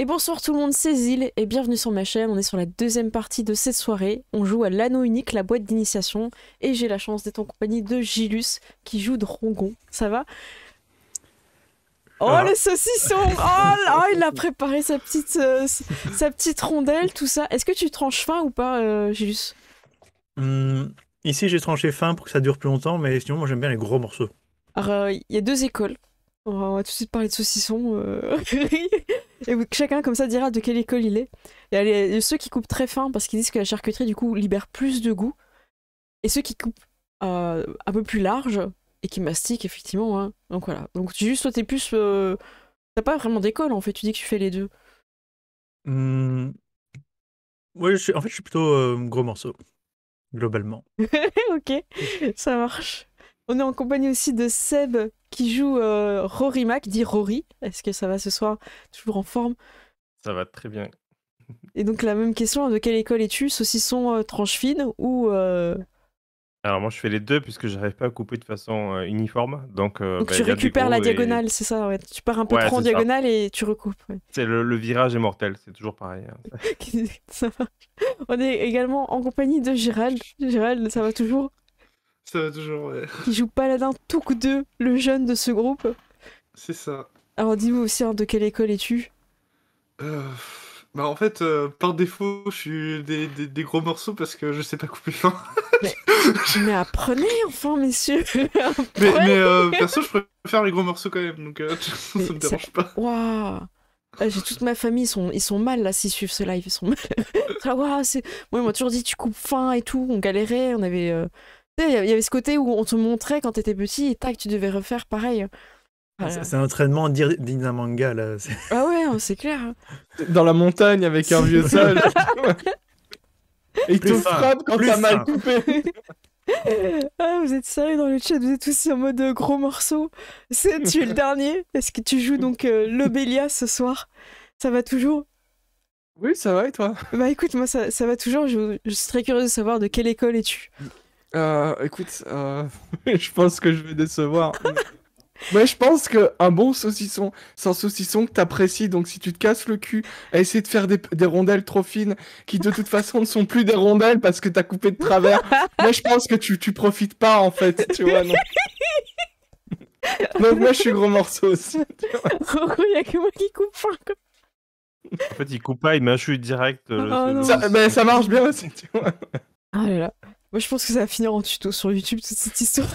Et bonsoir tout le monde, c'est Zil et bienvenue sur ma chaîne. On est sur la deuxième partie de cette soirée. On joue à l'anneau unique, la boîte d'initiation. Et j'ai la chance d'être en compagnie de Gilus qui joue Drongon. Ça va? Oh le saucisson! Oh là, il a préparé sa petite rondelle, tout ça. Est-ce que tu tranches fin ou pas, Gilus? Ici, j'ai tranché fin pour que ça dure plus longtemps, mais sinon, moi, j'aime bien les gros morceaux. Alors, il y a deux écoles. On va tout de suite parler de saucisson. Et chacun, comme ça, dira de quelle école il est. Il y a ceux qui coupent très fin parce qu'ils disent que la charcuterie, du coup, libère plus de goût. Et ceux qui coupent un peu plus large et qui mastiquent, effectivement. Hein. Donc voilà. Donc, juste, toi, t'es plus. T'as pas vraiment d'école, en fait. Tu dis que tu fais les deux. Ouais, en fait, je suis plutôt gros morceau, globalement. Ok, ça marche. On est en compagnie aussi de Seb qui joue Rory Mac, dit Rory. Est-ce que ça va ce soir? Toujours en forme? Ça va très bien. Et donc la même question, de quelle école es-tu? Saucisson tranche fine ou... Alors moi je fais les deux puisque j'arrive pas à couper de façon uniforme. Donc tu il y a des récupères la gros et... diagonale, c'est ça, ouais. Tu pars un peu Ouais, trop en c'est ça. diagonale et tu recoupes. Ouais. C'est le virage est mortel, c'est toujours pareil. Hein. Ça marche. On est également en compagnie de Gérald. Gérald, ça va toujours? Ça va toujours, ouais. Qui joue Paladin Touk 2, le jeune de ce groupe. C'est ça. Alors dis-moi aussi, hein, de quelle école es-tu? Bah en fait, par défaut, je suis des gros morceaux parce que je sais pas couper fin. Mais apprenez enfin, messieurs. mais perso, je préfère les gros morceaux quand même, donc ça me dérange pas. Waouh. J'ai toute ma famille, ils sont mal là s'ils suivent ce live, ils sont mal. Waouh, c'est... Moi, on m'a toujours dit tu coupes fin et tout, on galérait, on avait... Il y avait ce côté où on te montrait quand t'étais petit et tac, tu devais refaire pareil. Voilà. C'est un entraînement digne d'un manga, là. Ah ouais, c'est clair. Dans la montagne avec un vieux sage. Et il te frappe quand t'as mal coupé. Ah, vous êtes sérieux dans le chat, vous êtes aussi en mode gros morceau. Tu es le dernier. Est-ce que tu joues donc l'Obélia ce soir? Ça va toujours? Oui, ça va et toi? Bah écoute, moi ça va toujours. Je suis très curieuse de savoir de quelle école es-tu? Écoute, je pense que je vais décevoir. Mais je pense qu'un bon saucisson, c'est un saucisson que t'apprécies, donc si tu te casses le cul à essayer de faire des rondelles trop fines, qui de toute façon ne sont plus des rondelles parce que t'as coupé de travers, moi je pense que tu profites pas en fait, tu vois, non. Donc moi je suis gros morceau aussi. Il y a que moi qui coupe fin. En fait il coupe pas, il met un chute direct. Ça marche bien aussi, tu vois. Ah là là. Moi je pense que ça va finir en tuto sur YouTube toute cette histoire.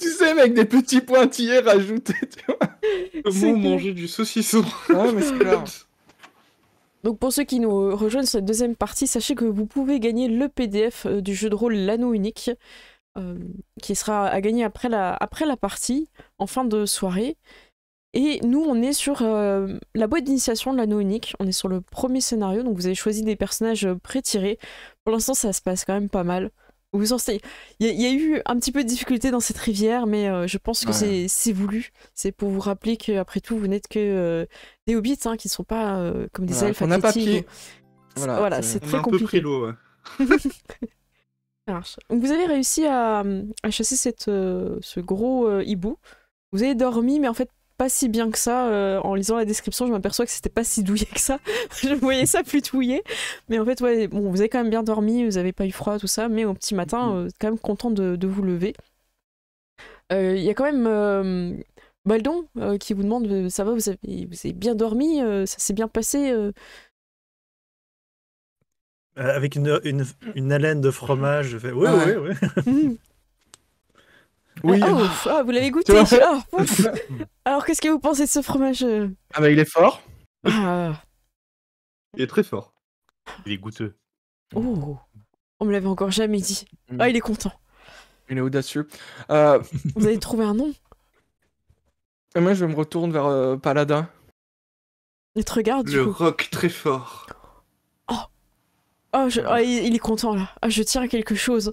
Tu sais, avec des petits pointillés rajoutés, tu vois. Comment manger du saucisson? Ouais, mais c'est clair. Donc pour ceux qui nous rejoignent sur cette deuxième partie, sachez que vous pouvez gagner le PDF du jeu de rôle L'Anneau Unique, qui sera à gagner après la partie, en fin de soirée. Et nous, on est sur la boîte d'initiation de l'Anneau Unique. On est sur le premier scénario, donc vous avez choisi des personnages pré-tirés. Pour l'instant, ça se passe quand même pas mal. Il y a eu un petit peu de difficulté dans cette rivière, mais je pense que c'est voulu. C'est pour vous rappeler qu'après tout, vous n'êtes que des hobbits, hein, qui ne sont pas comme des elfes. On n'a pas pied. Voilà, c'est très compliqué. On a un peu pris l'eau, ouais. Ça marche. Donc vous avez réussi à chasser ce gros hibou. Vous avez dormi, mais en fait, pas si bien que ça. En lisant la description, je m'aperçois que c'était pas si douillet que ça. Je voyais ça plus douillet. Mais en fait, ouais, bon, vous avez quand même bien dormi, vous avez pas eu froid, tout ça. Mais au petit matin, quand même content de vous lever. Il y a quand même Baldon qui vous demande, ça va, vous avez bien dormi, ça s'est bien passé Avec une haleine de fromage, je fais oui. Oui. Vous l'avez goûté. Alors, qu'est-ce que vous pensez de ce fromage? Ah bah il est fort. Ah. Il est très fort. Il est goûteux. Oh, on me l'avait encore jamais dit. Ah, il est content. Il est audacieux. Vous avez trouvé un nom? Et moi je me retourne vers Paladin. Il te regarde du Le coup. rock très fort. Il est content là. Ah, je tiens à quelque chose.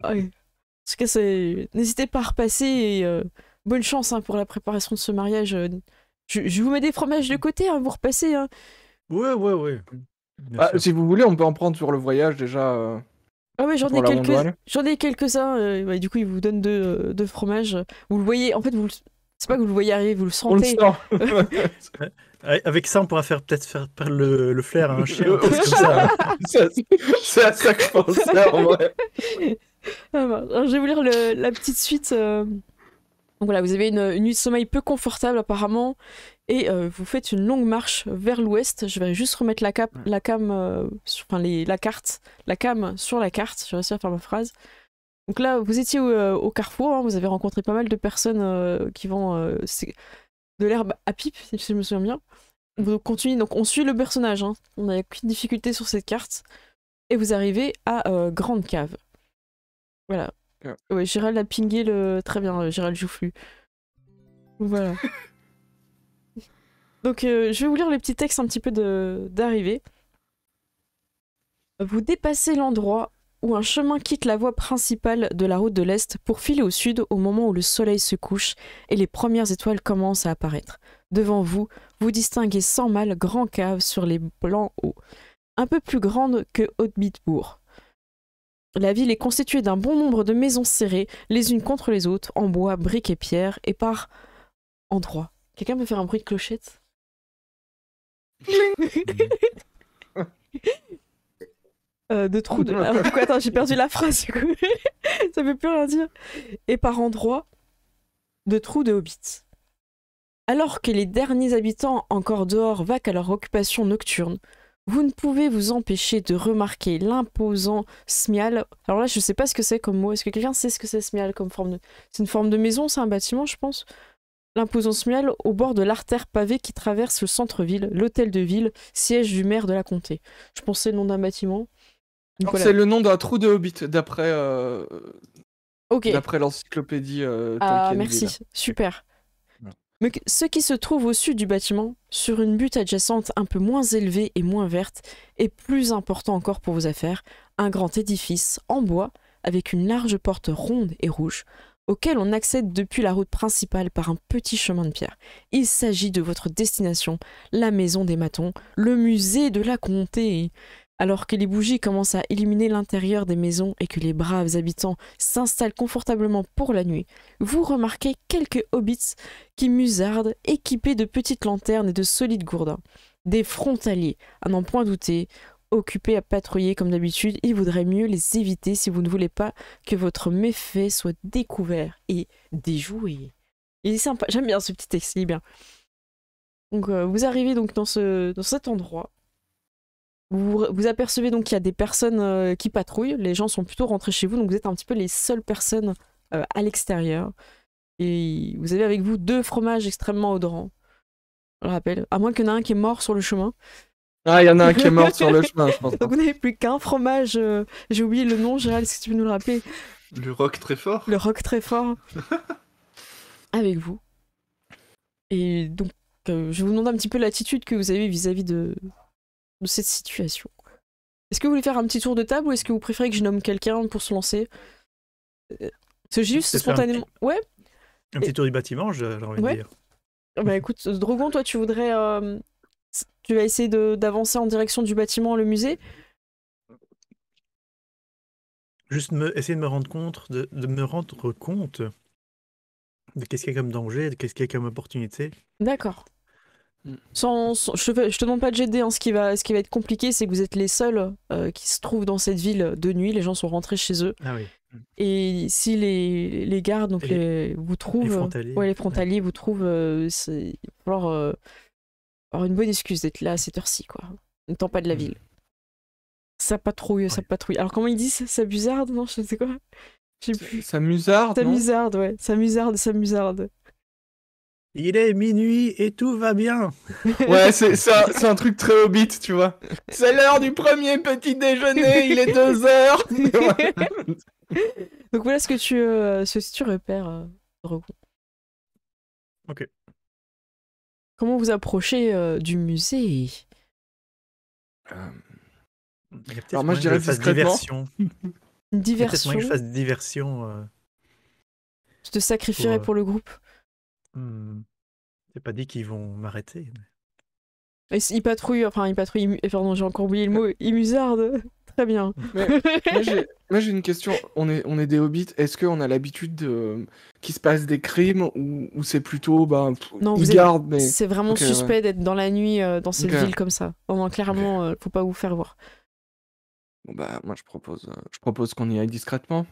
En tout cas, n'hésitez pas à repasser et bonne chance hein, pour la préparation de ce mariage. Je vous mets des fromages de côté, hein, vous repassez. Hein. Ouais. Si vous voulez, on peut en prendre sur le voyage déjà. Ah ouais, j'en ai quelques-uns. Du coup, il vous donne deux fromages. Vous le voyez, en fait, c'est pas que vous le voyez arriver, vous le sentez. On le sent. Avec ça, on pourra peut-être faire perdre le flair à un chien. Le- un truc comme ça. C'est à ça que je pensais en vrai. Ah, bah, alors, je vais vous lire la petite suite. Donc voilà, vous avez une nuit de sommeil peu confortable apparemment, et vous faites une longue marche vers l'ouest. Je vais juste remettre la cam, la carte, la cam sur la carte. J'ai réussi à faire ma phrase. Donc là, vous étiez au carrefour, hein, vous avez rencontré pas mal de personnes qui vendent de l'herbe à pipe, si je me souviens bien. Vous continuez, donc on suit le personnage, hein. On n'a aucune difficulté sur cette carte. Et vous arrivez à Grande Cave. Voilà. Ouais. Ouais, Gérald a pingé le... Très bien, Gérald Joufflu. Voilà. Donc je vais vous lire les petits textes un petit peu d'arrivée. Vous dépassez l'endroit où un chemin quitte la voie principale de la route de l'Est pour filer au sud au moment où le soleil se couche et les premières étoiles commencent à apparaître. Devant vous, vous distinguez sans mal Grand Cave sur les blancs hauts, un peu plus grande que Haute-Bitbourg. La ville est constituée d'un bon nombre de maisons serrées, les unes contre les autres, en bois, briques et pierres, et par endroits. Quelqu'un peut faire un bruit de clochette? De trous de... Alors, du coup, attends, j'ai perdu la phrase, du coup. Ça veut plus rien dire. Et par endroits, de trous de hobbits. Alors que les derniers habitants encore dehors vaquent à leur occupation nocturne, vous ne pouvez vous empêcher de remarquer l'imposant Smial. Alors là, je sais pas ce que c'est comme mot. Est-ce que quelqu'un sait ce que c'est Smial comme forme de... C'est une forme de maison, c'est un bâtiment, je pense. L'imposant Smial au bord de l'artère pavée qui traverse le centre-ville, l'hôtel de ville, siège du maire de la comté. Je pensais le nom d'un bâtiment. Donc, voilà. C'est le nom d'un trou de Hobbit, d'après Ok. l'encyclopédie Ah, Tolkien. merci. Super. Ouais. Mais ce qui se trouve au sud du bâtiment, sur une butte adjacente un peu moins élevée et moins verte, est plus important encore pour vos affaires, un grand édifice en bois avec une large porte ronde et rouge, auquel on accède depuis la route principale par un petit chemin de pierre. Il s'agit de votre destination, la maison des Matons, le musée de la comté. Alors que les bougies commencent à illuminer l'intérieur des maisons et que les braves habitants s'installent confortablement pour la nuit, vous remarquez quelques hobbits qui musardent, équipés de petites lanternes et de solides gourdins. Des frontaliers, à n'en point douter, occupés à patrouiller comme d'habitude, il vaudrait mieux les éviter si vous ne voulez pas que votre méfait soit découvert et déjoué. Il est sympa, j'aime bien ce petit texte, il est bien. Donc vous arrivez donc dans cet endroit. Vous apercevez donc qu'il y a des personnes qui patrouillent, les gens sont plutôt rentrés chez vous, donc vous êtes un petit peu les seules personnes à l'extérieur. Et vous avez avec vous 2 fromages extrêmement odorants, je le rappelle, à moins qu'il y en ait un qui est mort sur le chemin. Ah, il y en a un qui est mort sur le chemin, je pense. Donc vous n'avez plus qu'un fromage, j'ai oublié le nom, Gérald, est-ce que tu peux nous le rappeler? Le rock très fort. Le rock très fort. Avec vous. Et donc, je vous demande un petit peu l'attitude que vous avez vis-à-vis de cette situation. Est-ce que vous voulez faire un petit tour de table ou est-ce que vous préférez que je nomme quelqu'un pour se lancer? Parce que j'ai juste Peut-être faire spontanément... Ouais. Un petit tour du bâtiment, j'ai envie Ouais. de dire. Bah écoute, Drogon, toi tu voudrais... tu vas essayer d'avancer en direction du bâtiment, le musée? Juste essayer de me rendre compte, de me rendre compte de qu'est-ce qu'il y a comme danger, de qu'est-ce qu'il y a comme opportunité. D'accord. Je te demande pas de GD, hein. Ce qui va être compliqué, c'est que vous êtes les seuls qui se trouvent dans cette ville de nuit. Les gens sont rentrés chez eux. Ah oui. Et si les gardes donc vous trouvent... Les frontaliers. Ouais, les frontaliers vous trouvent... il va falloir avoir une bonne excuse d'être là à cette heure-ci, quoi. N'étant pas de la ville. Ça patrouille, ça patrouille. Alors comment ils disent? Ça buzarde? Non, je sais quoi. Je sais plus. Ça musarde, Ça non musarde, ouais. Ça musarde. Il est minuit et tout va bien. Ouais, c'est un truc très Hobbit, tu vois. C'est l'heure du premier petit déjeuner, il est 2h. Donc voilà ce que tu repères, Drogon. Ok. Comment vous approchez du musée? Il y a peut-être Alors moi, je dirais moyen que fasse discrètement. diversion. Une Il y a peut-être diversion? moyen que je fasse diversion. Tu te sacrifierais pour le groupe? C'est pas dit qu'ils vont m'arrêter. Ils patrouillent, pardon, j'ai encore oublié le mot, ils musardent. Très bien. Moi j'ai une question. On est des hobbits. Est-ce qu'on a l'habitude qu'il se passe des crimes ou c'est plutôt Non, ils gardent mais c'est vraiment Ok, suspect d'être dans la nuit dans cette Ok. ville comme ça. Non, clairement, faut pas vous faire voir. bon, moi je propose qu'on y aille discrètement.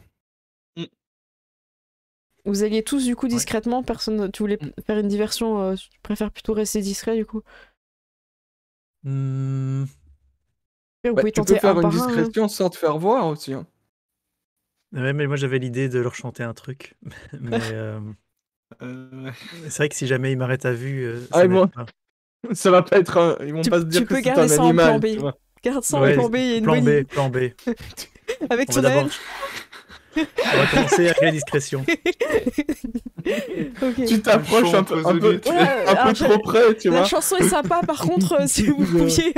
Vous alliez tous du coup discrètement, personne. Tu voulais faire une diversion, tu préfères plutôt rester discret du coup. Hmm, Vous Bah, pouvez tu tenter peux faire un une par un, hein. discrétion sans te faire voir aussi. Hein. Ouais, mais moi j'avais l'idée de leur chanter un truc. Mais Ouais. c'est vrai que si jamais ils m'arrêtent à vue, Ah, ça et m'aide moi pas. Ça va pas être ils vont Tu- pas se dire tu que peux c'est garder un ça en animal. plan B. Tu vois. Garde ça Ouais, en plan B, il y a une plan bonne B, idée. plan B. Avec On ton va d'abord. aile. On va commencer avec la discrétion. Ok. Tu t'approches un peu, Chant aux hobbits. Ouais, un peu alors, trop près, tu La vois. chanson est sympa, par contre, si vous pouviez.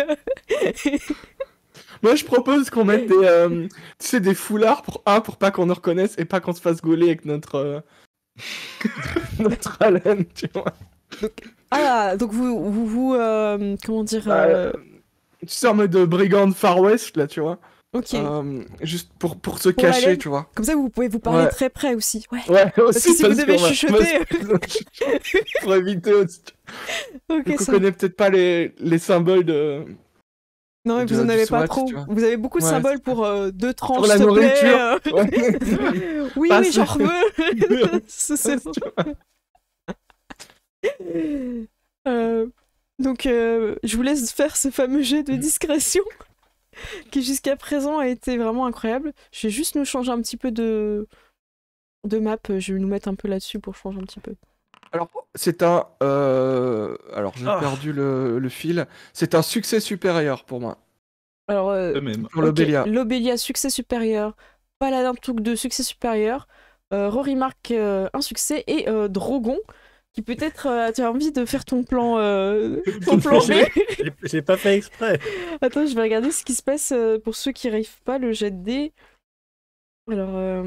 Moi, je propose qu'on mette des, tu sais, des foulards pour pas qu'on nous reconnaisse et pas qu'on se fasse gauler avec notre notre haleine, tu vois. Ah, donc vous comment dire. Tu sais, en mode brigand de Far West, là, tu vois. Ok. Juste pour se Pour la cacher, laine. tu vois. Comme ça, vous pouvez vous parler Ouais. très près aussi. Ouais. Ouais, Parce aussi, que si vous devez qu'on va- chuchoter. pour éviter aussi. Ok, Donc, on ça. connaît peut-être pas les symboles de... Non, mais vous en du avez pas SWAT, trop. tu vois. Vous avez beaucoup de Ouais, symboles pour deux tranches, Pour la s'il te plaît. nourriture. Ouais. Oui, Pas oui, j'en ça. veux. C'est bon. Donc, je vous laisse faire ce fameux jet de discrétion qui jusqu'à présent a été vraiment incroyable. Je vais juste nous changer un petit peu de map. Je vais nous mettre un peu là-dessus pour changer un petit peu. Alors, c'est un... Alors, j'ai Ah. perdu le fil. C'est un succès supérieur pour moi. Alors, Eux-mêmes. Pour ok, l'Obélia. L'Obélia, succès supérieur. Paladin Touk de succès supérieur. Rory marque un succès. Et Drogon, qui peut-être tu as envie de faire ton plan, ton plan B. J'ai pas fait exprès. Attends, je vais regarder ce qui se passe pour ceux qui n'arrivent pas, le jet de dés. Alors,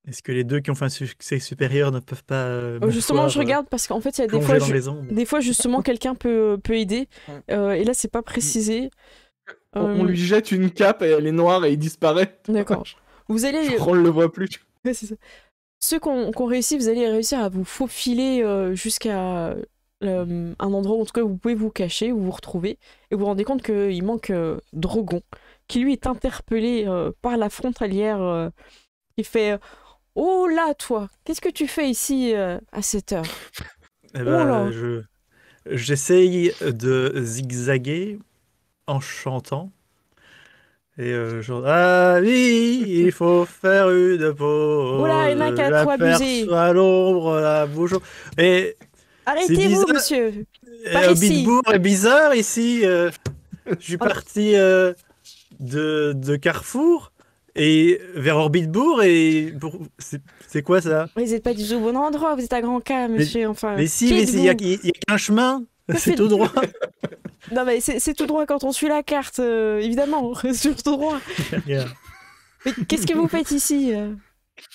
Est-ce que les deux qui ont fait un succès supérieur ne peuvent pas me justement, voir, je regarde parce qu'en fait, il y a des plonger fois, dans les ombres? des fois justement, quelqu'un peut aider. Et là, c'est pas précisé. On lui jette une cape et elle est noire et il disparaît. D'accord. Vous allez. Genre, on le voit plus. Ouais, c'est ça. Ceux qui ont réussi, vous allez réussir à vous faufiler jusqu'à un endroit où, en tout cas, vous pouvez vous cacher, où vous retrouver, et vous vous rendez compte qu'il manque Drogon, qui lui est interpellé par la frontalière, qui fait Oh là, toi, qu'est-ce que tu fais ici à cette heure? Eh Oh là. ben, j'essaye de zigzaguer en chantant. Et genre, ah oui, il faut faire une pause. Oh là, il y en a qu'à trop abuser. J'aperçois à l'ombre, la bouche. Et Arrêtez-vous, bizarre. monsieur! Par ici. Bitbourg est bizarre ici. Je suis parti de Carrefour et vers Orbitbourg et c'est quoi ça? Vous n'êtes pas du tout au bon endroit, vous êtes à Grand K, monsieur, enfin... Mais si, qui mais êtes-vous? il y a qu'un chemin. C'est fait- tout droit. Non, mais c'est tout droit quand on suit la carte, évidemment, sur tout droit. Mais qu'est-ce que vous faites ici?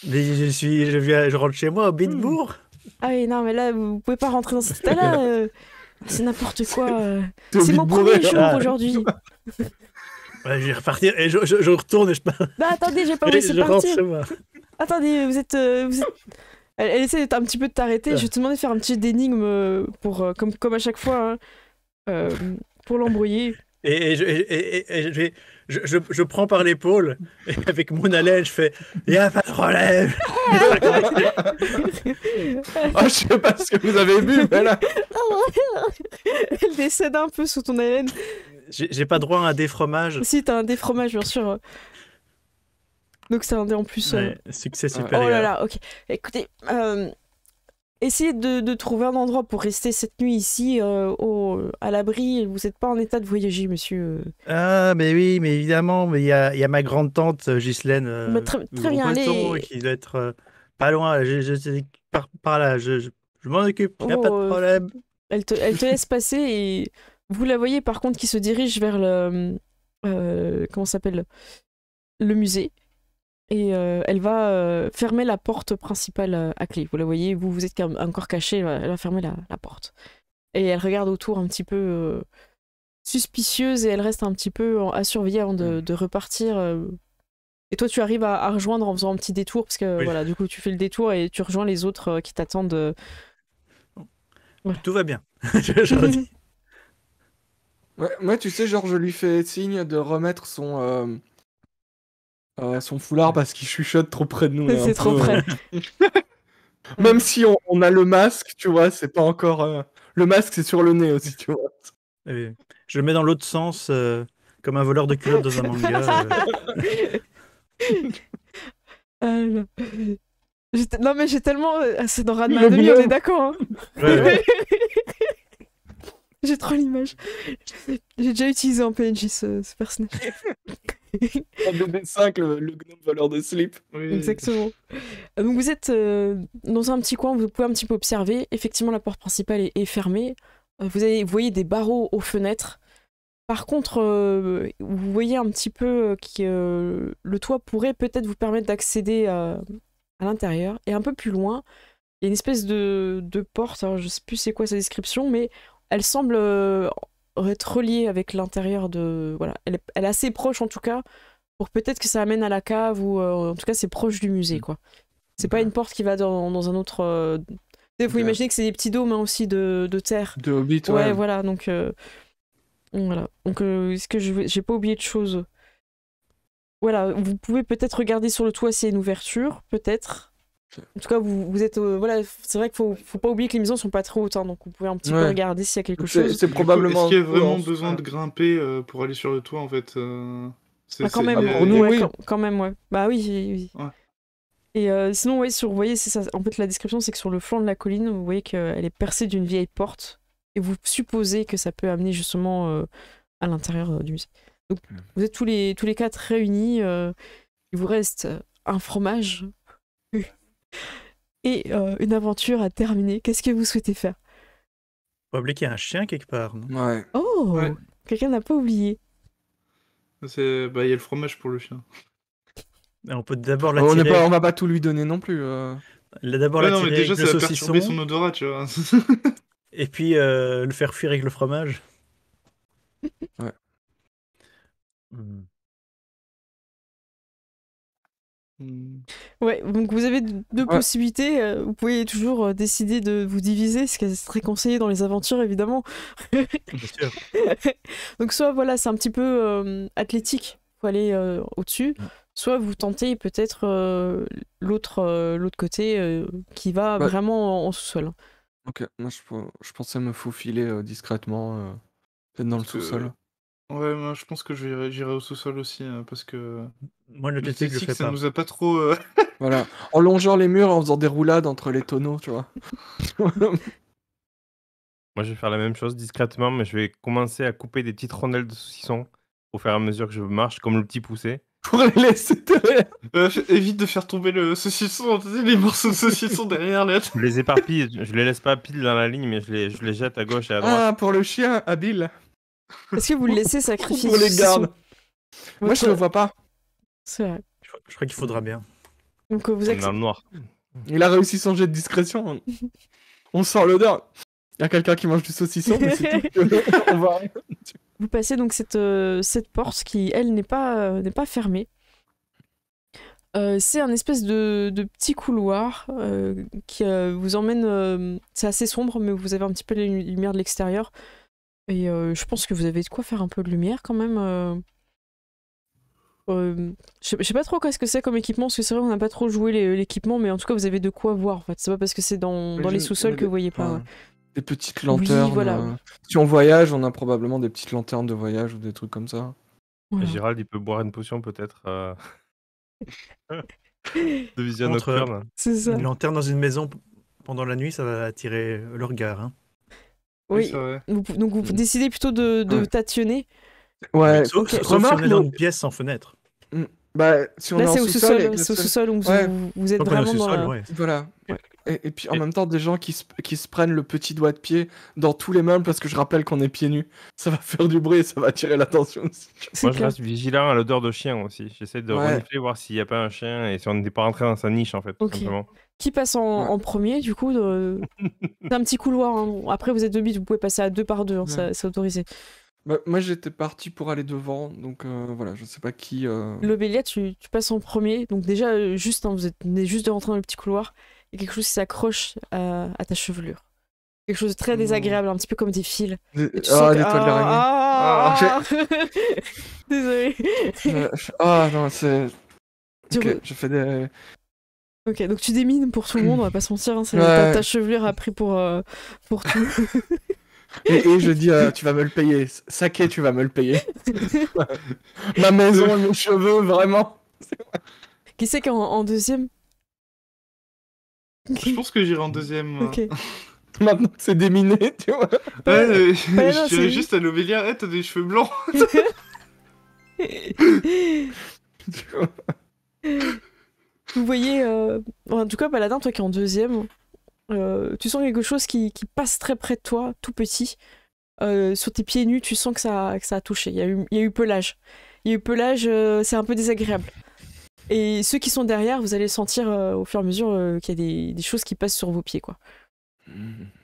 Mais je rentre chez moi au Bitbourg. Ah oui, non, mais là, vous pouvez pas rentrer dans cet état-là. C'est n'importe quoi. T'es C'est obligé mon de bourrer, premier là. jour aujourd'hui. Ouais, je vais repartir et je retourne et je pars. Bah attendez, j'ai pas Et laissé je rentre partir. chez moi. Attendez, vous êtes... Elle essaie un petit peu de t'arrêter. Je vais te demander de faire un petit d'énigme pour, comme à chaque fois, hein, pour l'embrouiller. Et je prends par l'épaule et avec mon haleine, je fais y a pas de problème. Ah, je sais pas ce que vous avez bu, mais là. Elle décède un peu sous ton haleine. J'ai pas droit à un défromage. Si, t'as un dé fromage, bien sûr. Donc c'est un dé en plus. Ouais, succès Oh supérieur. là là, ok. Écoutez, essayez de trouver un endroit pour rester cette nuit ici, à l'abri. Vous n'êtes pas en état de voyager, monsieur. Ah, mais oui, mais évidemment, mais il y a ma grande tante Ghislaine, Bah, très bien, Breton, allez. qui doit être pas loin. Par là, je m'en occupe, il n'y a pas de Oh, problème. Elle te laisse passer et vous la voyez par contre qui se dirige vers le... comment ça s'appelle? Le musée. Et elle va fermer la porte principale à clé. Vous la voyez, vous êtes encore caché, elle va fermer la porte. Et elle regarde autour un petit peu suspicieuses et elles restent un petit peu à surveiller avant de repartir. Et toi, tu arrives à rejoindre en faisant un petit détour, parce que Oui. voilà, du coup, tu fais le détour et tu rejoins les autres qui t'attendent. Tout va bien. Je redis. Ouais, moi, tu sais, genre, je lui fais signe de remettre son foulard parce qu'il chuchote trop près de nous. là, un C'est trop peu, près. Même si on a le masque, tu vois, c'est pas encore. Le masque, c'est sur le nez aussi, tu vois. Et je le mets dans l'autre sens, comme un voleur de culottes dans un manga. Là. Non, mais j'ai tellement. C'est dans Ranma Le 2000, on est gnome. d'accord. Hein. Ouais. J'ai trop l'image. J'ai déjà utilisé en PNJ ce personnage. En BB5, le gnome voleur de slip. Oui. Exactement. Donc vous êtes dans un petit coin, vous pouvez un petit peu observer. Effectivement, la porte principale est fermée. Vous voyez des barreaux aux fenêtres. Par contre, vous voyez un petit peu que le toit pourrait peut-être vous permettre d'accéder à l'intérieur. Et un peu plus loin, il y a une espèce de porte. Alors, je sais plus c'est quoi sa description, mais elle semble être reliée avec l'intérieur de... Voilà. Elle est assez proche en tout cas, pour peut-être que ça amène à la cave ou en tout cas c'est proche du musée, quoi. C'est pas une porte qui va dans un autre... Il faut imaginer que c'est des petits dômes aussi de terre. De Hobbit, Ouais, voilà, donc... Voilà. Donc, est-ce que j'ai pas oublié de choses? Voilà, vous pouvez peut-être regarder sur le toit s'il y a une ouverture, peut-être. En tout cas, vous êtes... voilà, c'est vrai qu'il faut pas oublier que les maisons sont pas trop hautes, hein, donc vous pouvez un petit peu regarder s'il y a quelque chose. C'est probablement. Est-ce qu'il y a vraiment en- besoin de grimper pour aller sur le toit en fait Quand même, pour nous, oui. quand même, ouais. Bah oui. Ouais. Et sinon, ouais, vous voyez, c'est ça. En fait, la description, c'est que sur le flanc de la colline, vous voyez qu'elle est percée d'une vieille porte. Et vous supposez que ça peut amener justement à l'intérieur du musée. Donc, vous êtes tous les quatre réunis. Il vous reste un fromage et une aventure à terminer. Qu'est-ce que vous souhaitez faire? Faut oublier qu'il y a un chien quelque part, non? Ouais. Oh, Ouais. quelqu'un n'a pas oublié. Bah, il y a le fromage pour le chien. Et on peut d'abord On l'attirer. va pas tout lui donner non plus. D'abord Ouais, non, mais l'attirer déjà avec ça le va perturber saucisson, son odorat, tu vois. et puis le faire fuir avec le fromage. Ouais. Hmm. Ouais, donc vous avez deux possibilités. Vous pouvez toujours décider de vous diviser, ce qui est très conseillé dans les aventures, évidemment. Bien sûr. Donc soit, voilà, c'est un petit peu athlétique, faut aller au-dessus. Soit vous tentez peut-être l'autre côté qui va vraiment en sous-sol. Ok, moi je pensais me faufiler discrètement, peut-être dans le sous-sol. Ouais, moi je pense que j'irai au sous-sol aussi, parce que Moi, le TT, je le l'esthétique, fais ça pas. nous a pas trop... Voilà, en longeant les murs, en faisant des roulades entre les tonneaux, tu vois. Moi, je vais faire la même chose discrètement, mais je vais commencer à couper des petites rondelles de saucisson au fur et à mesure que je marche, comme le petit poussé. Pour les laisser derrière. Évite de faire tomber le saucisson, tu sais, les morceaux de saucisson derrière là. Je les éparpille, je les laisse pas pile dans la ligne, mais je les jette à gauche et à droite. Ah, pour le chien, habile. Est-ce que vous le laissez sacrifier Pour les ce gardes. saucisson? Moi je le vois pas. C'est vrai. Je crois qu'il faudra bien. Donc On vous est dans le noir. Il a réussi son jet de discrétion. On sent l'odeur. Il y a quelqu'un qui mange du saucisson, mais c'est tout. On voit rien. Vous passez donc cette porte qui, elle, n'est pas fermée. C'est un espèce de petit couloir qui vous emmène... c'est assez sombre, mais vous avez un petit peu les lumières de l'extérieur. Et je pense que vous avez de quoi faire un peu de lumière quand même. Je sais pas trop qu'est-ce que c'est comme équipement, parce que c'est vrai qu'on n'a pas trop joué l'équipement, mais en tout cas vous avez de quoi voir en fait. C'est pas parce que c'est dans les sous-sols que vous voyez pas. Ouais. Des petites lanternes. Oui, voilà. Si on voyage, on a probablement des petites lanternes de voyage ou des trucs comme ça. Voilà. Gérald, il peut boire une potion peut-être de vision Entre- nocturne. C'est ça. Une lanterne dans une maison pendant la nuit, ça va attirer le regard. Hein. Oui. c'est vrai. Donc vous décidez plutôt de Ouais. tâtonner. Ouais, Sauf, ok. sauf si on Remarque, est dans nous- une pièce sans fenêtre. bah, si on Là est en c'est au sous-sol. avec sous-sol, le c'est au seul- sous-sol, donc Ouais. vous êtes Donc on est au vraiment dans sous-sol, la... ouais. Voilà. Ouais. Et puis en Et- même temps, des gens qui se prennent le petit doigt de pied dans tous les meubles parce que je rappelle qu'on est pieds nus. Ça va faire du bruit et ça va attirer l'attention aussi. C'est Moi, je clair. reste vigilant à l'odeur de chien aussi. J'essaie de Ouais. renifler, voir s'il n'y a pas un chien et si on n'est pas rentré dans sa niche en fait, tout Ok. simplement. Qui passe en premier, du coup C'est un petit couloir. Hein. Après, vous êtes deux bits, vous pouvez passer à deux par deux, hein, Ouais. c'est autorisé. Bah, moi, j'étais parti pour aller devant, donc voilà, je sais pas qui. Lobelia, tu passes en premier. Donc déjà, juste, vous venez juste de rentrer dans le petit couloir. Il y a quelque chose qui s'accroche à ta chevelure. Quelque chose de très désagréable, un petit peu comme des fils. Et tu sens des toiles d'araignée. Désolé. Non, c'est. Ok, je fais des. Ok, donc tu démines pour tout le monde, on va pas se mentir. Hein, Ouais. ta chevelure a pris pour tout. Et je dis, tu vas me le payer. Saké, tu vas me le payer. Ma maison et mes cheveux, vraiment. Qui c'est qu'en deuxième? Je pense que j'irai en deuxième. Moi. Ok. Maintenant que c'est déminé, tu vois. Ouais, Palladin, je dirais c'est- juste à Lobelia, hey, t'as des cheveux blancs. Tu vois. Vous voyez, en tout cas, Paladin, toi qui es en deuxième, tu sens quelque chose qui passe très près de toi, tout petit. Sur tes pieds nus, tu sens que ça a touché. Il y a eu pelage. Il y a eu pelage, c'est un peu désagréable. Et ceux qui sont derrière, vous allez sentir au fur et à mesure qu'il y a des choses qui passent sur vos pieds, quoi.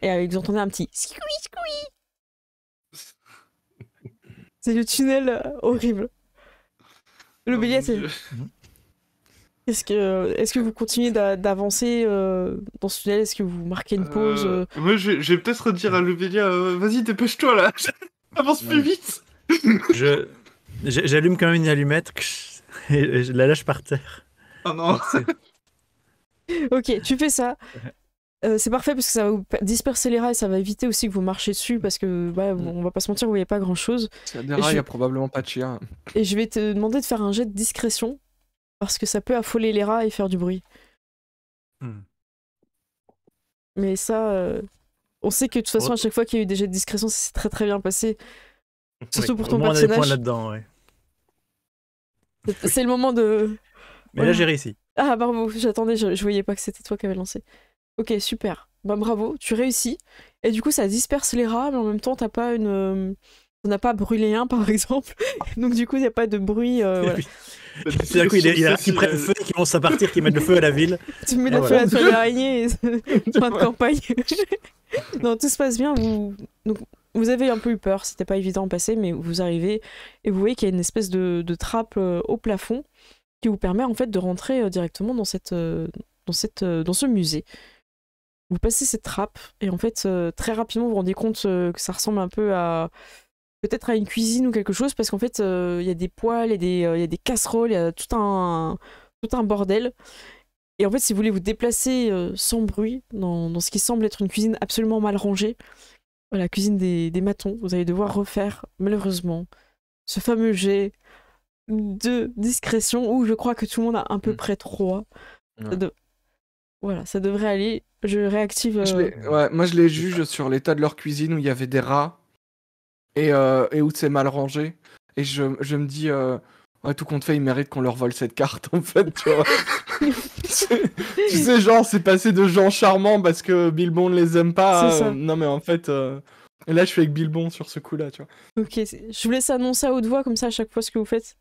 Et vous entendez un petit squeak squeak. C'est le tunnel horrible. Le billet, c'est. Est-ce que vous continuez d'avancer dans ce tunnel? Est-ce que vous marquez une pause Moi, je vais peut-être dire à Lobelia, vas-y, dépêche-toi là. Avance plus vite. J'allume quand même une allumette et je la lâche par terre. Oh non. Ok, tu fais ça. C'est parfait parce que ça va vous disperser les rats et ça va éviter aussi que vous marchiez dessus parce que, on va pas se mentir, vous voyez pas grand-chose. S'il y a des rats, il y a probablement pas de chien. Et je vais te demander de faire un jet de discrétion parce que ça peut affoler les rats et faire du bruit. Mais ça, on sait que de toute façon, à chaque fois qu'il y a eu des jets de discrétion, ça s'est très très bien passé. Surtout pour ton au moins, on a des points personnage. là-dedans, ouais. C'est le moment de... Mais Voilà. là, j'ai réussi. Ah, bravo, j'attendais, je voyais pas que c'était toi qui avais lancé. Ok, super. Bah, bravo, tu réussis. Et du coup, ça disperse les rats, mais en même temps, t'as pas une... On n'a pas brûlé un, par exemple. Donc, du coup, il n'y a pas de bruit. Voilà. Tout d'un coup, il y a qui prennent feu, qui commencent à partir, qui mettent le feu à la ville. Tu mets Et le feu voilà. à la toile d'araignée et fin de campagne. Non, tout se passe bien. Donc, vous avez un peu eu peur, c'était pas évident de passer, mais vous arrivez et vous voyez qu'il y a une espèce de trappe au plafond qui vous permet en fait de rentrer directement dans ce musée. Vous passez cette trappe et en fait très rapidement vous vous rendez compte que ça ressemble un peu à peut-être à une cuisine ou quelque chose parce qu'en fait il y a des poêles, il y a des casseroles, il y a tout un bordel. Et en fait, si vous voulez vous déplacer sans bruit dans ce qui semble être une cuisine absolument mal rangée, la cuisine des matons, vous allez devoir refaire, malheureusement, ce fameux jet de discrétion où je crois que tout le monde a à peu près 3. Ouais. Voilà, ça devrait aller. Je réactive... Moi, je les juge sur l'état de leur cuisine où il y avait des rats et où c'est mal rangé. Et je me dis, tout compte fait, ils méritent qu'on leur vole cette carte, en fait, tu vois. Tu sais, genre, c'est passé de gens charmants parce que Bilbon ne les aime pas. C'est ça. Non, mais en fait, et là, je suis avec Bilbon sur ce coup-là, tu vois. Ok, je vous laisse annoncer à haute voix comme ça à chaque fois ce que vous faites.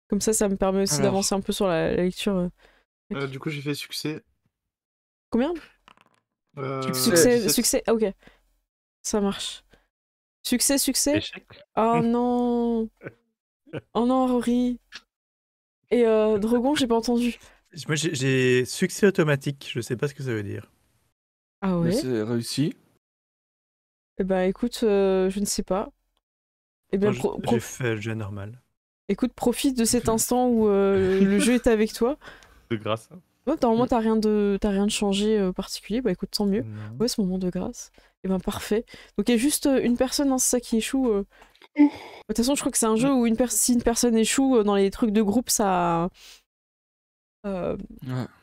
Comme ça me permet aussi Alors. d'avancer un peu sur la lecture. Du coup, j'ai fait succès. Combien Succès. 17. Succès, ah, ok. Ça marche. Succès. Échec. Oh non. Oh non, Rory. Et Drogon, j'ai pas entendu. Moi, j'ai succès automatique. Je sais pas ce que ça veut dire. Ah Mais ouais? c'est réussi. Eh ben écoute, je ne sais pas. Eh bien, Moi, j'ai fait le jeu normal. écoute, profite de cet instant où le jeu est avec toi. De grâce. Ouais, normalement, t'as rien de changé particulier. Bah écoute, tant mieux. Non. Ouais, ce moment de grâce. Et ben parfait. Donc il y a juste une personne dans ça qui échoue. De toute façon, je crois que c'est un jeu où si une personne échoue dans les trucs de groupe, ça... Ouais.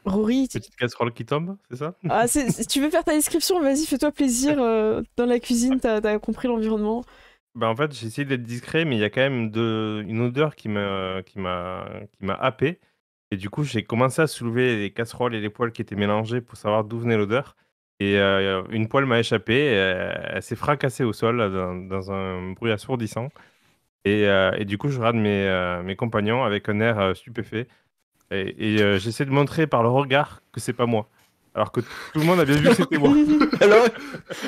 Rory, Petite casserole qui tombe, c'est ça? ah, si tu veux faire ta description, vas-y, fais-toi plaisir. Dans la cuisine, t'as compris l'environnement. Bah, en fait, j'ai essayé d'être discret, mais il y a quand même une odeur qui m'a happé. Et du coup, j'ai commencé à soulever les casseroles et les poêles qui étaient mélangées pour savoir d'où venait l'odeur. Et une poêle m'a échappé, elle s'est fracassée au sol dans un bruit assourdissant. Et du coup, je regarde mes compagnons avec un air stupéfait. Et j'essaie de montrer par le regard que c'est pas moi. Alors que tout le monde a bien vu que c'était moi.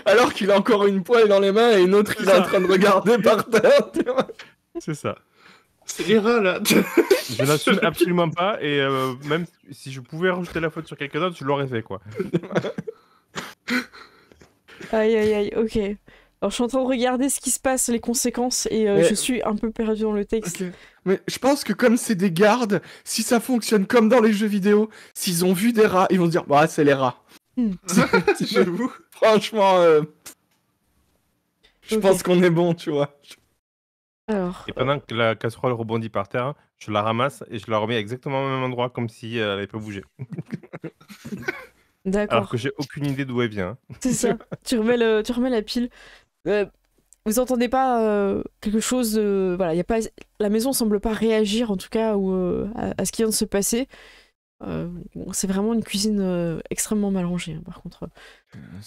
Alors qu'il a encore une poêle dans les mains et une autre qu'il est en train de regarder par terre. Tu vois. C'est ça. C'est les rats, là. Je n'assume absolument pas, et même si je pouvais rejeter la faute sur quelqu'un d'autre, je l'aurais fait, quoi. Aïe, aïe, aïe, ok. Alors, je suis en train de regarder ce qui se passe, les conséquences, et je suis un peu perdue dans le texte. Ok. Mais je pense que comme c'est des gardes, si ça fonctionne comme dans les jeux vidéo, s'ils ont vu des rats, ils vont se dire bah c'est les rats. J'avoue. Franchement, je Ok. pense qu'on est bon, tu vois. Alors, Et pendant que la casserole rebondit par terre, je la ramasse et je la remets exactement au même endroit, comme si elle n'avait pas bougé. Alors d'accord. que j'ai aucune idée d'où elle vient. C'est ça. Tu remets la pile. Vous entendez pas quelque chose de... Voilà, y a pas... La maison semble pas réagir, en tout cas, à ce qui vient de se passer. Bon, c'est vraiment une cuisine extrêmement mal rangée, hein, par contre.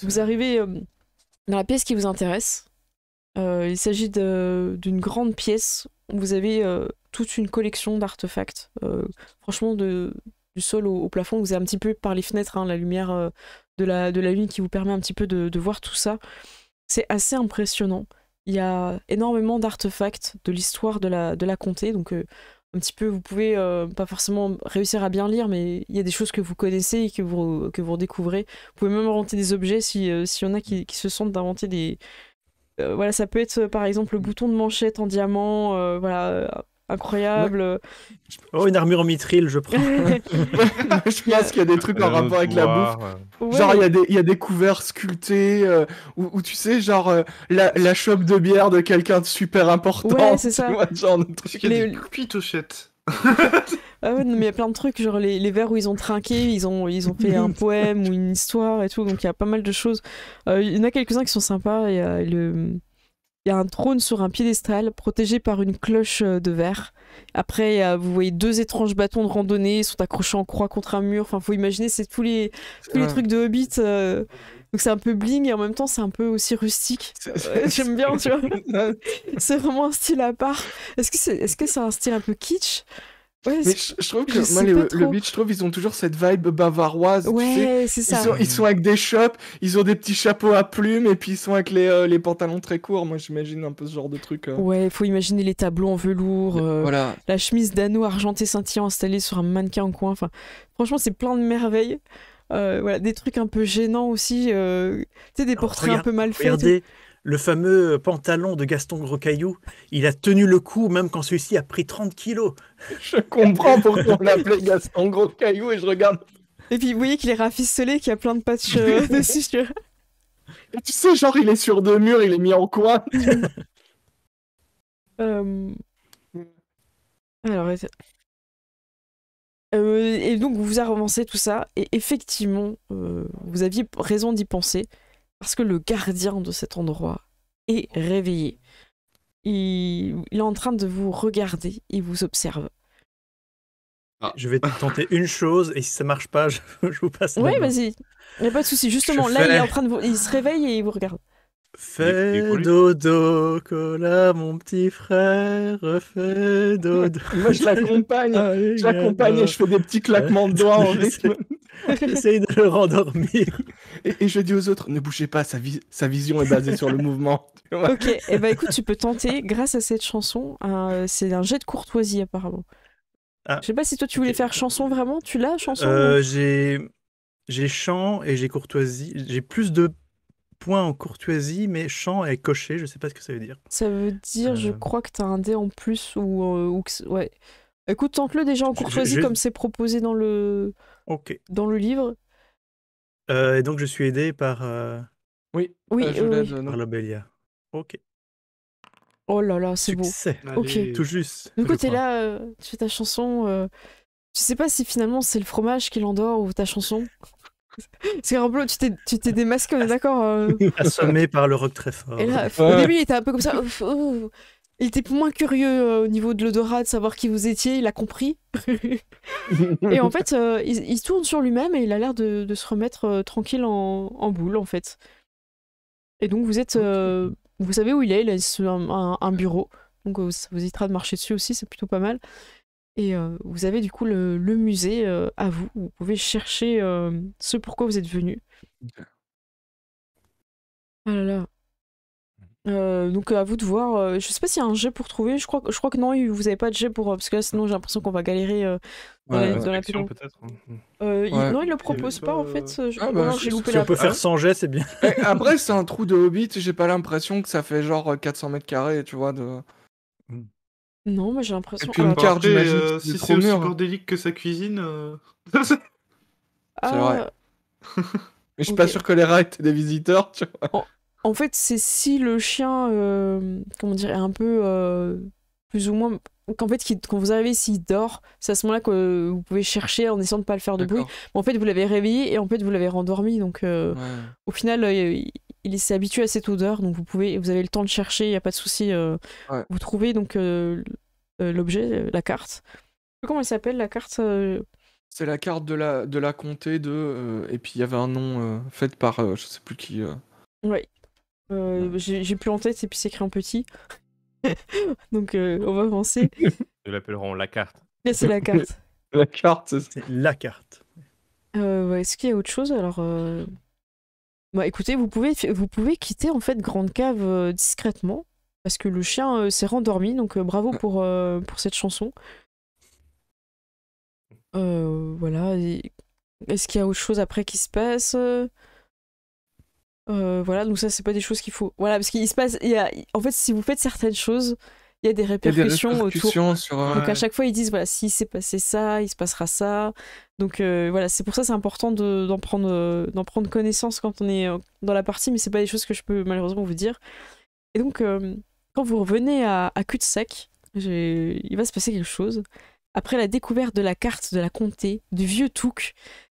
Vous arrivez dans la pièce qui vous intéresse. Il s'agit d'une grande pièce où vous avez toute une collection d'artefacts. Franchement, du sol au plafond, vous avez un petit peu par les fenêtres, hein, la lumière de la lune qui vous permet un petit peu de voir tout ça. C'est assez impressionnant. Il y a énormément d'artefacts de l'histoire de la comté, donc un petit peu, vous pouvez pas forcément réussir à bien lire, mais il y a des choses que vous connaissez et que vous redécouvrez. Vous pouvez même inventer des objets s'il y en a qui se sentent d'inventer des... voilà, ça peut être par exemple le bouton de manchette en diamant, voilà, incroyable. Oh, une armure en mithril, je prends. Je pense qu'il y a des trucs en Un rapport avec la bouffe. pouvoir, Ouais, Genre, il y a des couverts sculptés, où tu sais, genre, la chope de bière de quelqu'un de super important. Ouais, c'est tu ça. vois, ce genre de truc. Il y a Les- des cupitochettes. Ah ouais, non, mais il y a plein de trucs, genre les vers où ils ont trinqué, ils ont fait un poème ou une histoire et tout, donc il y a pas mal de choses. Il y en a quelques-uns qui sont sympas. Il y a un trône sur un piédestal protégé par une cloche de verre. Après, vous voyez deux étranges bâtons de randonnée, ils sont accrochés en croix contre un mur. Enfin, faut imaginer, c'est tous les Ouais. trucs de Hobbit. Donc c'est un peu bling et en même temps c'est un peu aussi rustique. J'aime bien, tu vois. C'est vraiment un style à part. Est-ce que c'est un style un peu kitsch? Ouais, Mais je trouve je que moi, sais pas le trop. Beach, je trouve ils ont toujours cette vibe bavaroise. Tu sais. ouais, c'est ça. Ils sont avec des chopes, ils ont des petits chapeaux à plumes et puis ils sont avec les pantalons très courts. Moi, j'imagine un peu ce genre de truc. Ouais, faut imaginer les tableaux en velours, Voilà. la chemise d'anneau argenté scintillant installée sur un mannequin en coin. Enfin, franchement, c'est plein de merveilles. Voilà, des trucs un peu gênants aussi. Tu sais, des portraits un peu mal faits. Regardez, le fameux pantalon de Gaston Groscaillou, il a tenu le coup même quand celui-ci a pris 30 kilos. Je comprends pourquoi on l'appelait Gaston Gros Caillou et je regarde. Et puis, vous voyez qu'il est rafistolet, qu'il y a plein de patchs dessus. Tu vois. Et tu sais, genre, il est sur deux murs, il est mis en coin. Alors, et donc, vous avancez tout ça, et effectivement, vous aviez raison d'y penser, parce que le gardien de cet endroit est réveillé. Il est en train de vous regarder, il vous observe. Je vais tenter une chose et si ça marche pas, je vous passe la Ouais, main. vas-y, il n'y a pas de souci. Justement, Je là, il est fais- en train de vous... Il se réveille et il vous regarde. Il Fais évolue. dodo, cola, mon petit frère, fais dodo. Moi, je l'accompagne. Allez, Je l'accompagne et je fais des petits claquements de doigts en rythme. J'essaye de le rendormir. Et je dis aux autres, ne bougez pas, sa vision est basée sur le mouvement. Tu vois. Ok, et bah écoute, tu peux tenter, grâce à cette chanson, c'est un jet de courtoisie apparemment. Ah, Je sais pas si toi tu voulais ok. faire chanson vraiment, tu l'as chanson? J'ai chant et j'ai courtoisie. J'ai plus de points en courtoisie, mais chant est coché, je sais pas ce que ça veut dire. Ça veut dire, je crois que t'as un dé en plus ouais. Écoute, tente-le déjà en courtoisie comme c'est proposé dans le Ok. livre. Et donc je suis aidé par Oui, Oui, je l'aide. oui. non. par Lobelia. Ok. Oh là là, c'est beau. Succès. Allez. Tout juste. Du coup, je t'es crois. là, tu fais ta chanson. Je sais pas si finalement c'est le fromage qui l'endort ou ta chanson. Parce qu'un peu, tu t'es démasqué, on est d'accord. Assommé par le rock très fort. Et là, au Ouais. début, il était un peu comme ça. Ouf, ouf. Il était moins curieux au niveau de l'odorat, de savoir qui vous étiez, il a compris. Et en fait, il tourne sur lui-même et il a l'air de se remettre tranquille en boule, en fait. Et donc, vous êtes. Vous savez où il est a un bureau. Donc, ça vous évitera de marcher dessus aussi, c'est plutôt pas mal. Et vous avez du coup le musée à vous. Vous pouvez chercher ce pourquoi vous êtes venu. Ah là là. Donc à vous de voir. Je sais pas s'il y a un jet pour trouver. Je crois que non, vous avez pas de jet pour parce que là, sinon j'ai l'impression qu'on va galérer dans Ouais, la Inspection, pénombre. peut-être. Ouais. Non, il le propose pas en fait. Ah, Ou bah, alors j'ai loupé Si on la. peut faire sans jet, c'est bien. Après, c'est un trou de Hobbit, j'ai pas l'impression que ça fait genre 400 mètres carrés, tu vois. Non, mais j'ai Et l'impression. puis une Alors, carte, Après, j'imagine que c'est si trop c'est aussi mûr. bordélique que sa cuisine. C'est vrai. ah, Mais je suis Ok. pas sûr que les rats étaient des visiteurs, tu vois. En fait, c'est si le chien, comment dire, est un peu plus ou moins. Qu'en fait, quand vous arrivez, s'il dort, c'est à ce moment-là que vous pouvez chercher en essayant de ne pas le faire de bruit. D'accord. Mais en fait, vous l'avez réveillé et en fait, vous l'avez rendormi. Donc, Ouais. au final, il s'est habitué à cette odeur. Donc, vous avez le temps de chercher, il n'y a pas de souci. Ouais. Vous trouvez donc l'objet, la carte. Je sais plus comment elle s'appelle, la carte. C'est la carte de la comté de. Et puis il y avait un nom fait par je sais plus qui. Ouais. J'ai plus en tête et puis c'est écrit en petit. Donc, on va avancer. Nous l'appellerons la carte. Là, c'est la carte. La carte, c'est ça. C'est la carte. Ouais, est-ce qu'il y a autre chose? Alors, bah, écoutez, vous pouvez quitter en fait Grande Cave discrètement parce que le chien s'est rendormi. Donc, bravo pour cette chanson. Voilà. Est-ce qu'il y a autre chose après qui se passe? Voilà, donc ça, c'est pas des choses qu'il faut. Voilà, parce qu'il se passe. En fait, si vous faites certaines choses, il y a des Il y a des répercussions autour. répercussions sur. Donc à Ouais. chaque fois, ils disent, voilà, s'il s'est passé ça, il se passera ça. Donc voilà, c'est pour ça que c'est important d'en prendre connaissance quand on est dans la partie, mais c'est pas des choses que je peux malheureusement vous dire. Et donc, quand vous revenez à cul-de-sac, il va se passer quelque chose. Après la découverte de la carte de la comté, du vieux Touk,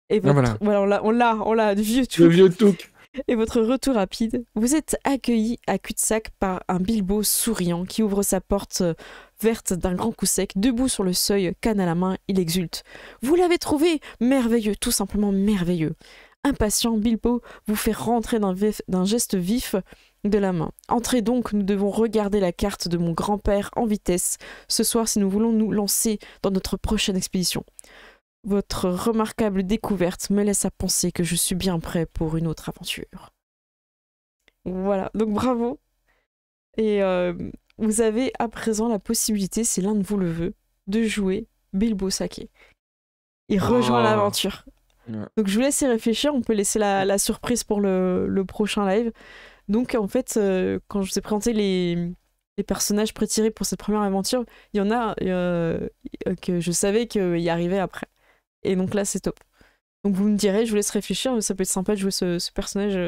et Ah, votre... voilà. voilà, on l'a, du vieux Le Touk, vieux Touk. et votre retour rapide, vous êtes accueilli à cul-de-sac par un Bilbo souriant qui ouvre sa porte verte d'un grand coup sec. Debout sur le seuil, canne à la main, il exulte. Vous l'avez trouvé! Merveilleux, tout simplement merveilleux. Impatient, Bilbo vous fait rentrer d'un geste vif de la main. Entrez donc, nous devons regarder la carte de mon grand-père en vitesse ce soir si nous voulons nous lancer dans notre prochaine expédition. Votre remarquable découverte me laisse à penser que je suis bien prêt pour une autre aventure. Voilà, donc bravo. Et vous avez à présent la possibilité, si l'un de vous le veut, de jouer Bilbo Sake. Il rejoint Oh. l'aventure. Ouais. Donc je vous laisse y réfléchir, on peut laisser la surprise pour le prochain live. Donc en fait, quand je vous ai présenté les personnages prétirés pour cette première aventure, il y en a que je savais qu'il y arrivait après. Et donc là, c'est top. Donc vous me direz, je vous laisse réfléchir, ça peut être sympa de jouer ce personnage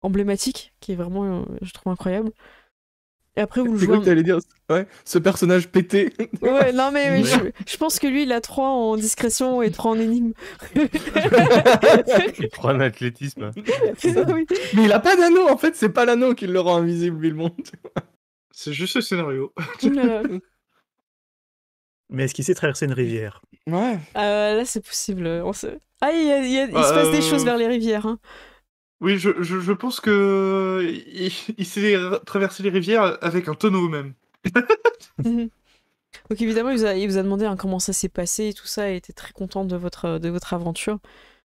emblématique, qui est vraiment, je trouve, incroyable. Et après, vous le C'est jouez... quoi que t'allais dire? Ouais, ce personnage pété. Ouais, non mais Ouais. je pense que lui, il a 3 en discrétion et 3 en énigme. Il prend un athlétisme. Oui. Mais il a pas d'anneau, en fait, c'est pas l'anneau qui le rend invisible, Bilbon. C'est juste le scénario. Voilà. Mais est-ce qu'il sait traverser une rivière? Ouais. Là, c'est possible. Ah, il se passe des choses vers les rivières. Hein. Oui, je pense que il sait traverser les rivières avec un tonneau même. Mhm. Donc évidemment, il vous a demandé hein, comment ça s'est passé et tout ça, et il était très content de votre aventure.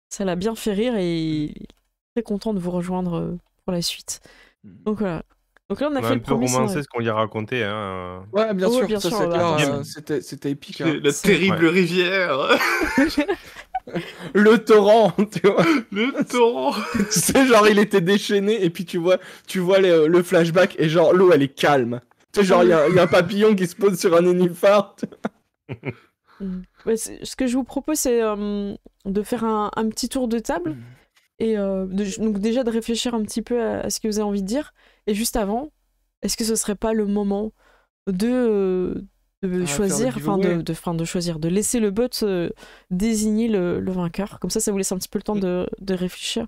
Ça l'a bien fait rire et il est très content de vous rejoindre pour la suite. Donc voilà. Donc là, on a On fait a un le peu premier romancé scénario. ce qu'on lui a raconté. Hein. Ouais, bien Ouais, sûr, bien ça sûr, c'est bah, clair, attends. c'était épique. C'est Hein. la C'est- terrible Ouais. rivière, Le torrent, tu vois. le torrent. C'est genre il était déchaîné et puis tu vois le flashback et genre l'eau elle est calme. Tu sais genre il y a un papillon qui se pose sur un nénuphar. Mhm. Ouais, ce que je vous propose, c'est de faire un petit tour de table et donc déjà de réfléchir un petit peu à ce que vous avez envie de dire. Et juste avant, est-ce que ce serait pas le moment de choisir, faire le giveaway. de choisir, de laisser le bot désigner le vainqueur. Comme ça vous laisse un petit peu le temps de réfléchir.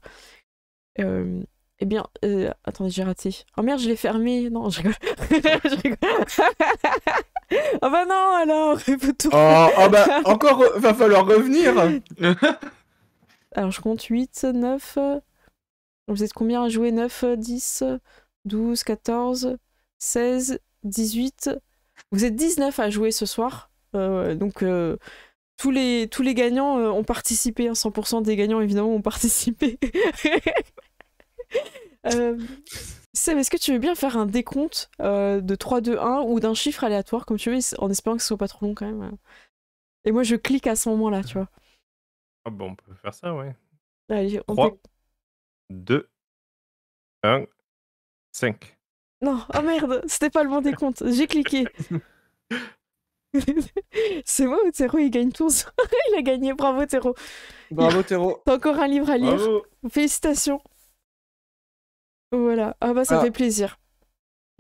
Eh bien, attendez, j'ai raté. Oh merde, je l'ai fermé. Non, je rigole. Je rigole. Ah bah non, alors, il faut tout. Oh bah encore va falloir revenir. Alors, je compte 8, 9. Vous êtes combien à jouer? 9, 10, 12, 14, 16, 18. Vous êtes 19 à jouer ce soir. Donc tous les gagnants ont participé, hein, 100% des gagnants évidemment ont participé. Seb, est-ce que tu veux bien faire un décompte de 3, 2, 1 ou d'un chiffre aléatoire comme tu veux, en espérant que ce soit pas trop long quand même. Et moi je clique à ce moment-là, tu vois. Ah bon, on peut faire ça, ouais. Allez, 3, 2, 1, 5. Non, oh merde, c'était pas le bon décompte, j'ai cliqué. C'est moi ou Théro, il gagne tous. Il a gagné, bravo Théro. Bravo Théro. T'as encore un livre à lire. Bravo. Félicitations. Voilà, ah bah ça fait plaisir.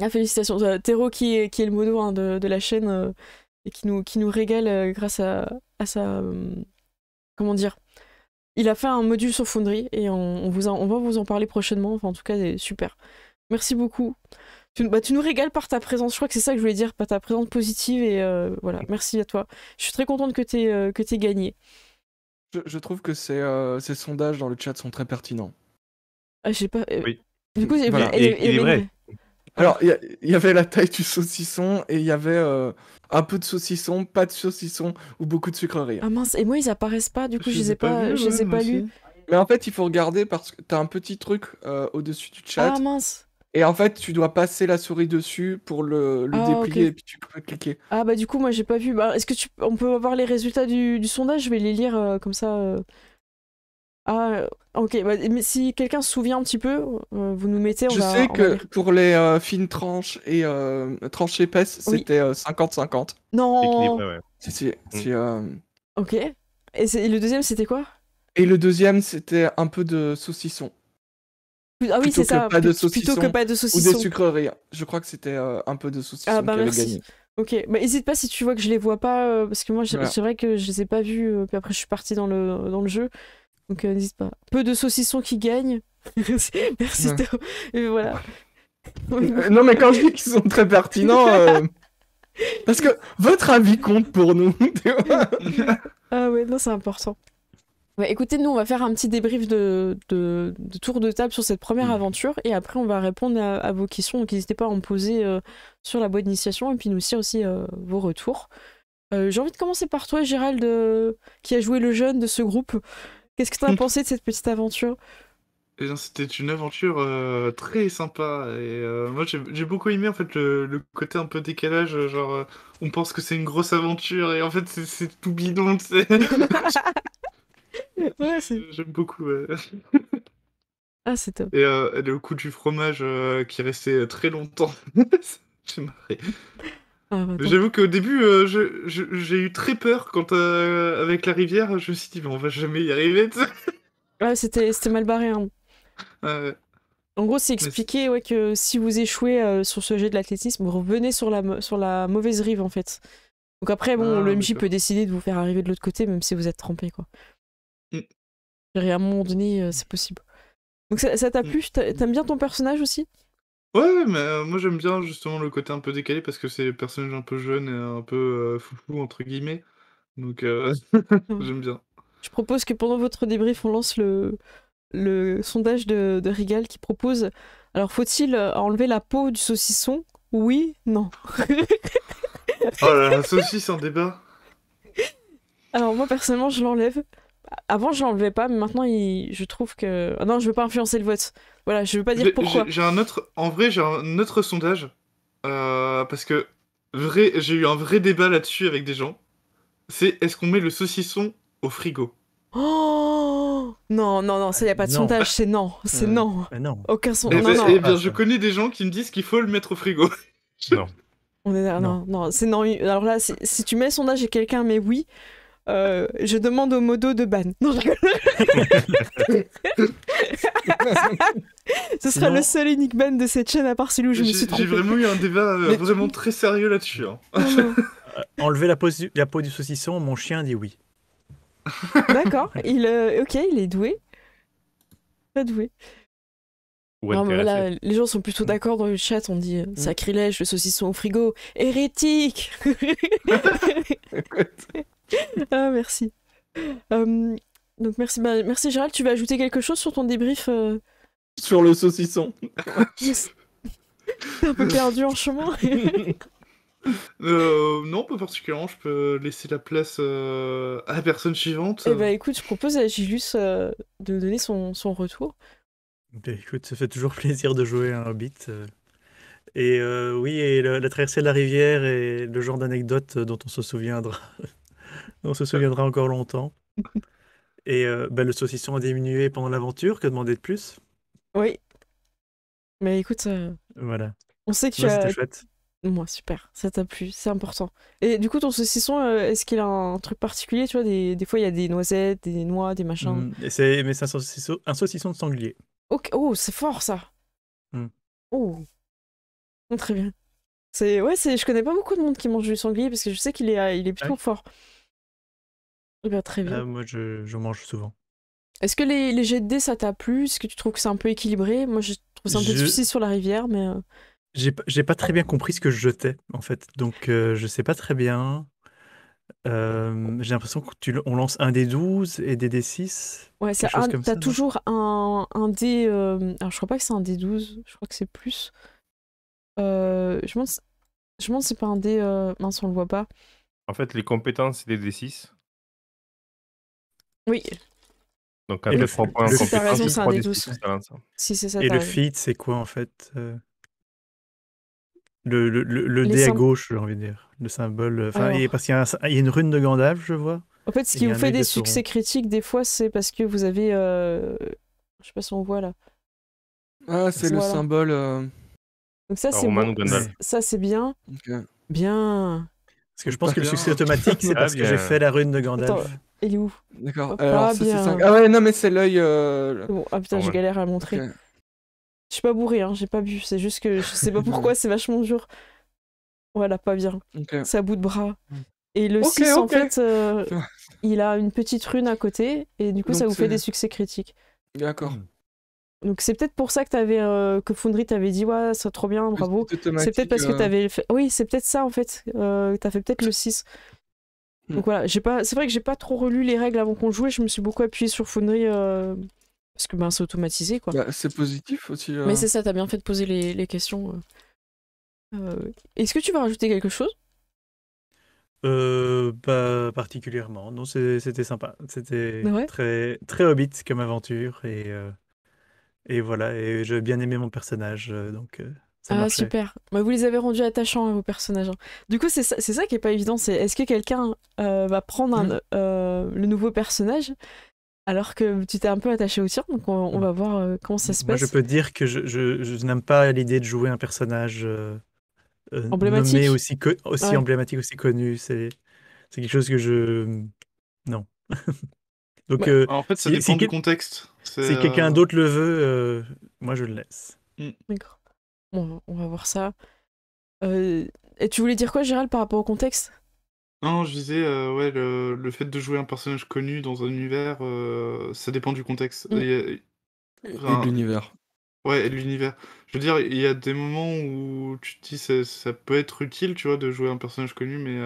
Ah, félicitations. Théro qui est le modo hein, de la chaîne et qui nous régale grâce à sa... comment dire, il a fait un module sur Foundry et on va vous en parler prochainement. Enfin, en tout cas, c'est super. Merci beaucoup. Tu nous régales par ta présence. Je crois que c'est ça que je voulais dire, par ta présence positive. Et voilà, merci à toi. Je suis très contente que t'aies gagné. Je trouve que ces sondages dans le chat sont très pertinents. Ah, j'ai pas... Oui. Du coup, Voilà. Et vrai. Alors, il y avait la taille du saucisson et il y avait un peu de saucisson, pas de saucisson ou beaucoup de sucreries. Ah mince, et moi ils apparaissent pas, du coup je les ai pas lus. Mais en fait, il faut regarder parce que t'as un petit truc au-dessus du chat. Ah mince. Et en fait, tu dois passer la souris dessus pour le déplier et puis tu peux cliquer. Ah bah du coup, moi j'ai pas vu. Bah, est-ce que on peut avoir les résultats du sondage? Je vais les lire comme ça. Ah, ok. Bah, mais si quelqu'un se souvient un petit peu, vous nous mettez. Je sais que pour les fines tranches et tranches épaisses, c'était 50-50. Non. Ouais. Si. Ok. Et le deuxième, c'était quoi? Et le deuxième, c'était un peu de saucisson. Ah oui, c'est ça. Plutôt que pas de saucisson. Ou des sucreries. Je crois que c'était un peu de saucisson qui avait gagné. Ok, bah hésite pas si tu vois que je les vois pas, parce que moi c'est vrai que je les ai pas vus, puis après je suis partie dans le jeu, donc n'hésite pas. Peu de saucissons qui gagnent. Merci Théo. Et voilà. Non mais quand je dis qu'ils sont très pertinents, parce que votre avis compte pour nous. Ah ouais, non c'est important. Ouais, écoutez, nous on va faire un petit débrief de tour de table sur cette première aventure et après on va répondre à vos questions, donc n'hésitez pas à en poser sur la boîte d'initiation et puis nous aussi vos retours. J'ai envie de commencer par toi Gérald, qui a joué le jeune de ce groupe. Qu'est-ce que tu as pensé de cette petite aventure? Eh bien, c'était une aventure très sympa et moi j'ai beaucoup aimé en fait le côté un peu décalage, genre on pense que c'est une grosse aventure et en fait c'est tout bidon, tu sais. Ouais, j'aime beaucoup. Ah, c'est top. Et le coup du fromage qui restait très longtemps, j'ai marré. Ah, bah, j'avoue qu'au début, j'ai eu très peur quand avec la rivière, je me suis dit mais on va jamais y arriver. Ouais, c'était mal barré. Hein. En gros, c'est expliqué que si vous échouez sur ce jet de l'athlétisme, vous revenez sur la mauvaise rive en fait. Donc après, bon, le MJ peut décider de vous faire arriver de l'autre côté, même si vous êtes trempé, quoi. À un moment donné, c'est possible. Donc ça t'a plu? T'aimes bien ton personnage aussi? Ouais, mais moi j'aime bien justement le côté un peu décalé parce que c'est le personnage un peu jeune et un peu foufou entre guillemets. Donc j'aime bien. Je propose que pendant votre débrief, on lance le sondage de Rigal qui propose: alors faut-il enlever la peau du saucisson? Oui, non. Oh là là, saucisse en débat. Alors moi personnellement je l'enlève. Avant je l'enlevais pas, mais maintenant je trouve que... Ah non, je veux pas influencer le vote. Voilà, je veux pas dire pourquoi. En vrai j'ai un autre sondage. Parce que j'ai eu un vrai débat là-dessus avec des gens. C'est est-ce qu'on met le saucisson au frigo? Oh non, ça y a pas de sondage, c'est non. C'est non. Non. Aucun sondage. Eh bien, je connais des gens qui me disent qu'il faut le mettre au frigo. Non. Non, c'est non. Alors là, si tu mets le sondage et quelqu'un met oui, je demande au modo de ban. Non, je rigole. Ce sera le seul unique ban de cette chaîne à part celui où je me suis trompée. J'ai vraiment eu un débat vraiment très sérieux là-dessus. Hein. Enlever la peau du saucisson, mon chien dit oui. D'accord, il est doué. Pas doué. Non, mais voilà, les gens sont plutôt d'accord dans le chat, on dit sacrilège, le saucisson au frigo, hérétique. Ah, merci. Donc merci Gérald, tu vas ajouter quelque chose sur ton débrief Sur le saucisson. T'es un peu perdu en chemin. Non, pas particulièrement. Je peux laisser la place à la personne suivante. Eh ben écoute, je propose à Gilus de donner son retour. Ben, écoute, ça fait toujours plaisir de jouer à un Hobbit. Et oui, et la traversée de la rivière est le genre d'anecdote dont on se souviendra, on se souviendra encore longtemps. Et ben, le saucisson a diminué pendant l'aventure, que demander de plus? Oui, mais écoute, Voilà, on sait que tu ouais, c'était as... chouette. Moi, super, ça t'a plu, c'est important. Et du coup, ton saucisson, est-ce qu'il a un truc particulier? Tu vois, des fois, il y a des noisettes, des noix, des machins. Mais c'est un saucisson de sanglier. Ok, oh, c'est fort, ça. Mm. Oh, très bien. Je connais pas beaucoup de monde qui mange du sanglier, parce que je sais il est plutôt Ouais. fort. Eh ben, très bien. Moi, je mange souvent. Est-ce que les jets de dés, ça t'a plu? Est-ce que tu trouves que c'est un peu équilibré? Moi, je trouve ça un peu Je difficile sur la rivière, mais... j'ai pas très bien compris ce que je jetais, en fait. Donc, je sais pas très bien. J'ai l'impression qu'on lance un des 12 et des D6, Ouais, quelque chose comme t'as ça, non? toujours un dé... Alors, je crois pas que c'est un dé 12, je crois que c'est plus. Je me demande si c'est pas un dé... Mince, on le voit pas. En fait, les compétences, c'est des D6. Oui, Donc, Et après 3 points en le si t'as compétences, raison, c'est c'est un 3 dé D6 12. ça lance. Si c'est ça, Et t'as le raison. feat, c'est quoi, en fait? Le Les dé à symboles... gauche, j'ai envie de dire. Le symbole. Enfin, Alors, parce il y a une rune de Gandalf, je vois. en fait, ce Et il qui y vous a un fait œil des de succès Sauron. critiques, des fois, c'est parce que vous avez... Je sais pas si on voit, là. Ah, c'est le Voilà. symbole. Donc ça, c'est Roman bon. ou Gandalf. Ouais. Ça, c'est bien. Ok. Bien. Parce que je pense que le Bien. succès automatique, c'est Ah, parce que j'ai bien. fait la rune de Attends, Gandalf. il est où? D'accord. Oh, Alors, pas ça, c'est bien. 5. Ah ouais, non, mais c'est l'œil. C'est bon. Ah putain, j'ai Normal. galère à le montrer. Ok. Je suis pas bourré, hein, j'ai pas bu. C'est juste que je sais pas pourquoi, c'est vachement dur. Voilà, pas bien. Ok. C'est à bout de bras. Et le Ok, 6, en ok. fait, il a une petite rune à côté, et du coup, ça Donc vous fait c'est- des succès critiques. D'accord. Donc c'est peut-être pour ça que Foundry t'avait dit, ouais, c'est trop bien, bravo. C'est C'est peut-être parce que automatique, t'avais fait... Oui, c'est peut-être ça, en fait. T'as fait peut-être le 6. Donc voilà, c'est vrai que j'ai pas trop relu les règles avant qu'on jouait, je me suis beaucoup appuyé sur Foundry, parce que ben, c'est automatisé, quoi. Bah, c'est positif aussi. Mais c'est ça, t'as bien fait de poser les questions. Est-ce que tu vas rajouter quelque chose? Pas particulièrement. Non, c'était sympa. C'était Ouais. très, très Hobbit comme aventure. Et voilà. Et j'ai bien aimé mon personnage. Donc, ça Ah marchait. super. Bah, vous les avez rendus attachants, hein, vos personnages, hein. Du coup, c'est ça qui est pas évident, c'est est-ce que quelqu'un va prendre le nouveau personnage alors que tu t'es un peu attaché au tien, donc on va voir comment ça se Moi, passe. je peux te dire que je n'aime pas l'idée de jouer un personnage Emblématique. nommé aussi Ouais. emblématique, aussi connu. C'est quelque chose que je... Non. Donc, Bah, En fait, ça dépend du contexte. si quelqu'un d'autre le veut, moi, je le laisse. D'accord. Bon, on va voir ça. Et tu voulais dire quoi, Gérald, par rapport au contexte? Non, je disais, ouais, le fait de jouer un personnage connu dans un univers, ça dépend du contexte. Et de l'univers. Ouais, et de l'univers. Je veux dire, il y a des moments où tu te dis ça peut être utile, tu vois, de jouer un personnage connu, mais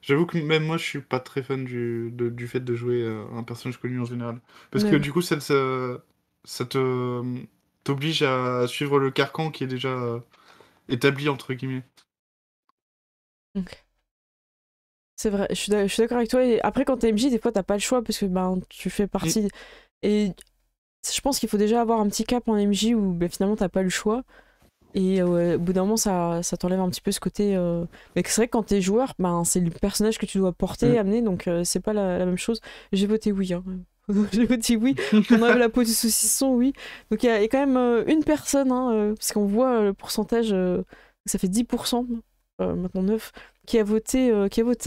j'avoue que même moi, je suis pas très fan du fait de jouer un personnage connu en général. Parce que Ouais. du coup, ça t'oblige à suivre le carcan qui est déjà établi, entre guillemets. Ok. C'est vrai, je suis d'accord avec toi. Et après, quand t'es MJ, des fois, t'as pas le choix parce que ben, tu fais partie. Et je pense qu'il faut déjà avoir un petit cap en MJ où ben, finalement, t'as pas le choix. Et au bout d'un moment, ça t'enlève un petit peu ce côté. Mais c'est vrai que quand t'es joueur, ben, c'est le personnage que tu dois porter, amener, donc c'est pas la même chose. J'ai voté oui. Hein. J'ai voté oui. On enlève la peau du saucisson, oui. Donc il y a quand même une personne, hein, parce qu'on voit le pourcentage, ça fait 10%, maintenant 9, qui a voté